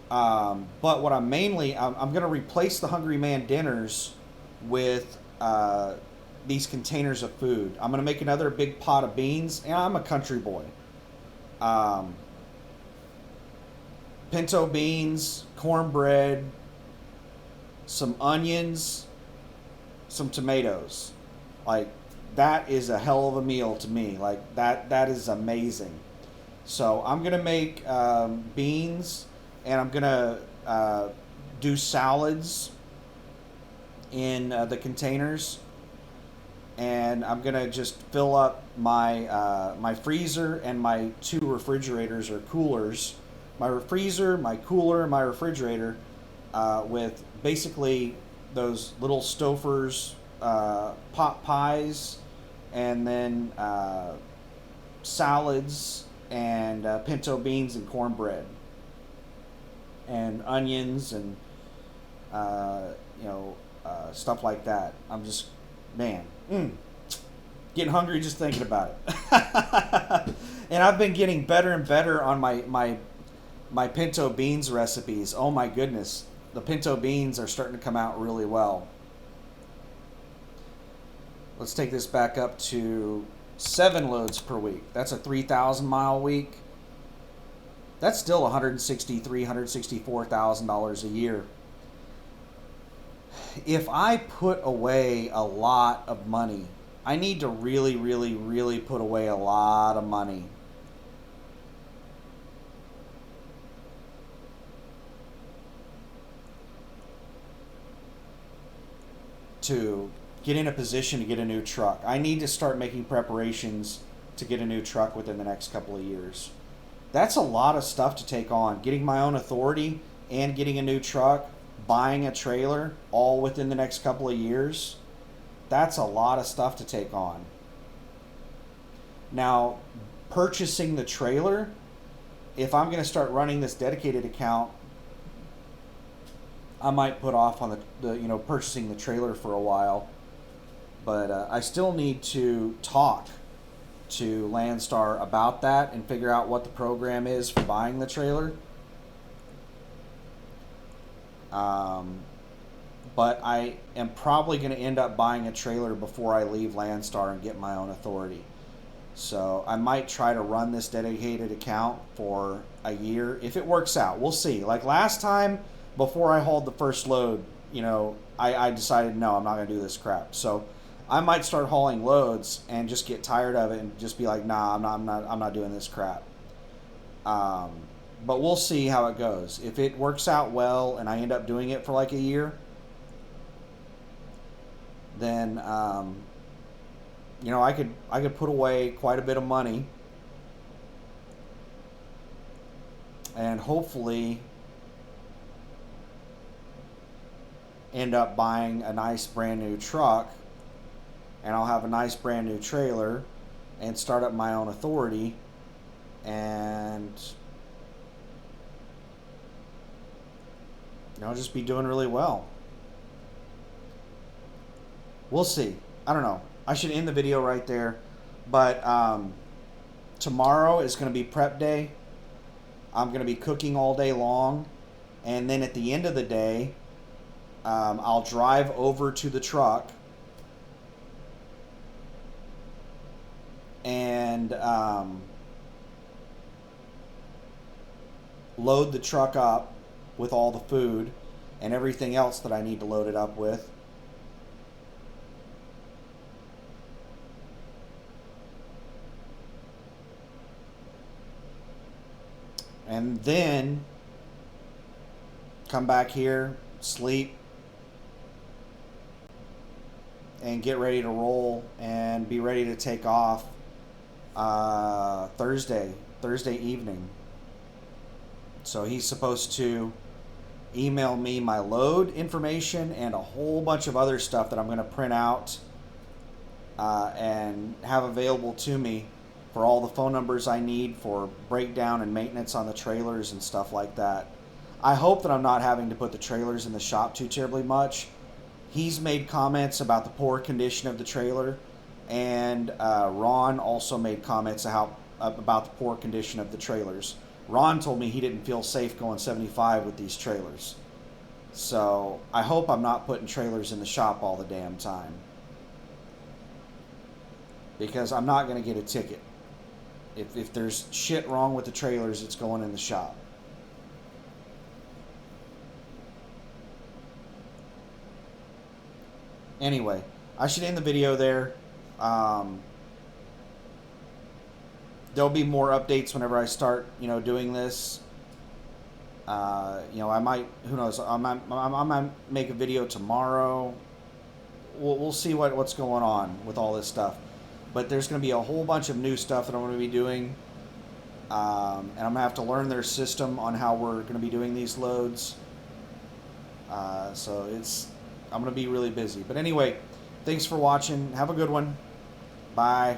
But what I'm gonna replace the Hungry Man dinners with these containers of food. I'm gonna make another big pot of beans, and I'm a country boy. Pinto beans, cornbread, some onions, some tomatoes. Like, that is a hell of a meal to me. Like, that is amazing. So I'm gonna make beans, and I'm gonna do salads in the containers, and I'm gonna just fill up my my freezer and my two refrigerators or coolers. My freezer, my cooler, my refrigerator with basically those little Stouffer's pot pies, and then salads and pinto beans and cornbread and onions and stuff like that. I'm just, man, getting hungry just thinking about it. And I've been getting better and better on my pinto beans recipes. Oh my goodness, the pinto beans are starting to come out really well. Let's take this back up to 7 loads per week. That's a 3,000 mile week. That's still $163,000, $164,000 a year. If I put away a lot of money, I need to really, really, really put away a lot of money. To get in a position to get a new truck. I need to start making preparations to get a new truck within the next couple of years. That's a lot of stuff to take on. Getting my own authority and getting a new truck, buying a trailer, all within the next couple of years, that's a lot of stuff to take on. Now, purchasing the trailer, if I'm going to start running this dedicated account, I might put off on the purchasing the trailer for a while. But I still need to talk to Landstar about that and figure out what the program is for buying the trailer. But I am probably going to end up buying a trailer before I leave Landstar and get my own authority. So I might try to run this dedicated account for a year. If it works out, we'll see. Like last time, before I hauled the first load, I decided, no, I'm not going to do this crap. So I might start hauling loads and just get tired of it and just be like, nah, I'm not doing this crap. But we'll see how it goes. If it works out well and I end up doing it for like a year, then I could put away quite a bit of money and hopefully end up buying a nice brand new truck, and I'll have a nice brand new trailer and start up my own authority, and just be doing really well. We'll see. I don't know. I should end the video right there. But tomorrow is going to be prep day. I'm going to be cooking all day long. And then at the end of the day, I'll drive over to the truck and load the truck up with all the food and everything else that I need to load it up with. And then come back here, sleep, and get ready to roll and be ready to take off Thursday evening. So he's supposed to email me my load information and a whole bunch of other stuff that I'm going to print out and have available to me for all the phone numbers I need for breakdown and maintenance on the trailers and stuff like that. I hope that I'm not having to put the trailers in the shop too terribly much. He's made comments about the poor condition of the trailer, and Ron also made comments about the poor condition of the trailers. Ron told me he didn't feel safe going 75 with these trailers. So I hope I'm not putting trailers in the shop all the damn time, because I'm not going to get a ticket. If there's shit wrong with the trailers, it's going in the shop. Anyway, I should end the video there. There'll be more updates whenever I start, doing this. I might, who knows, I might make a video tomorrow. We'll see what's going on with all this stuff. But there's going to be a whole bunch of new stuff that I'm going to be doing. And I'm going to have to learn their system on how we're going to be doing these loads. So I'm going to be really busy. But anyway, thanks for watching. Have a good one. Bye.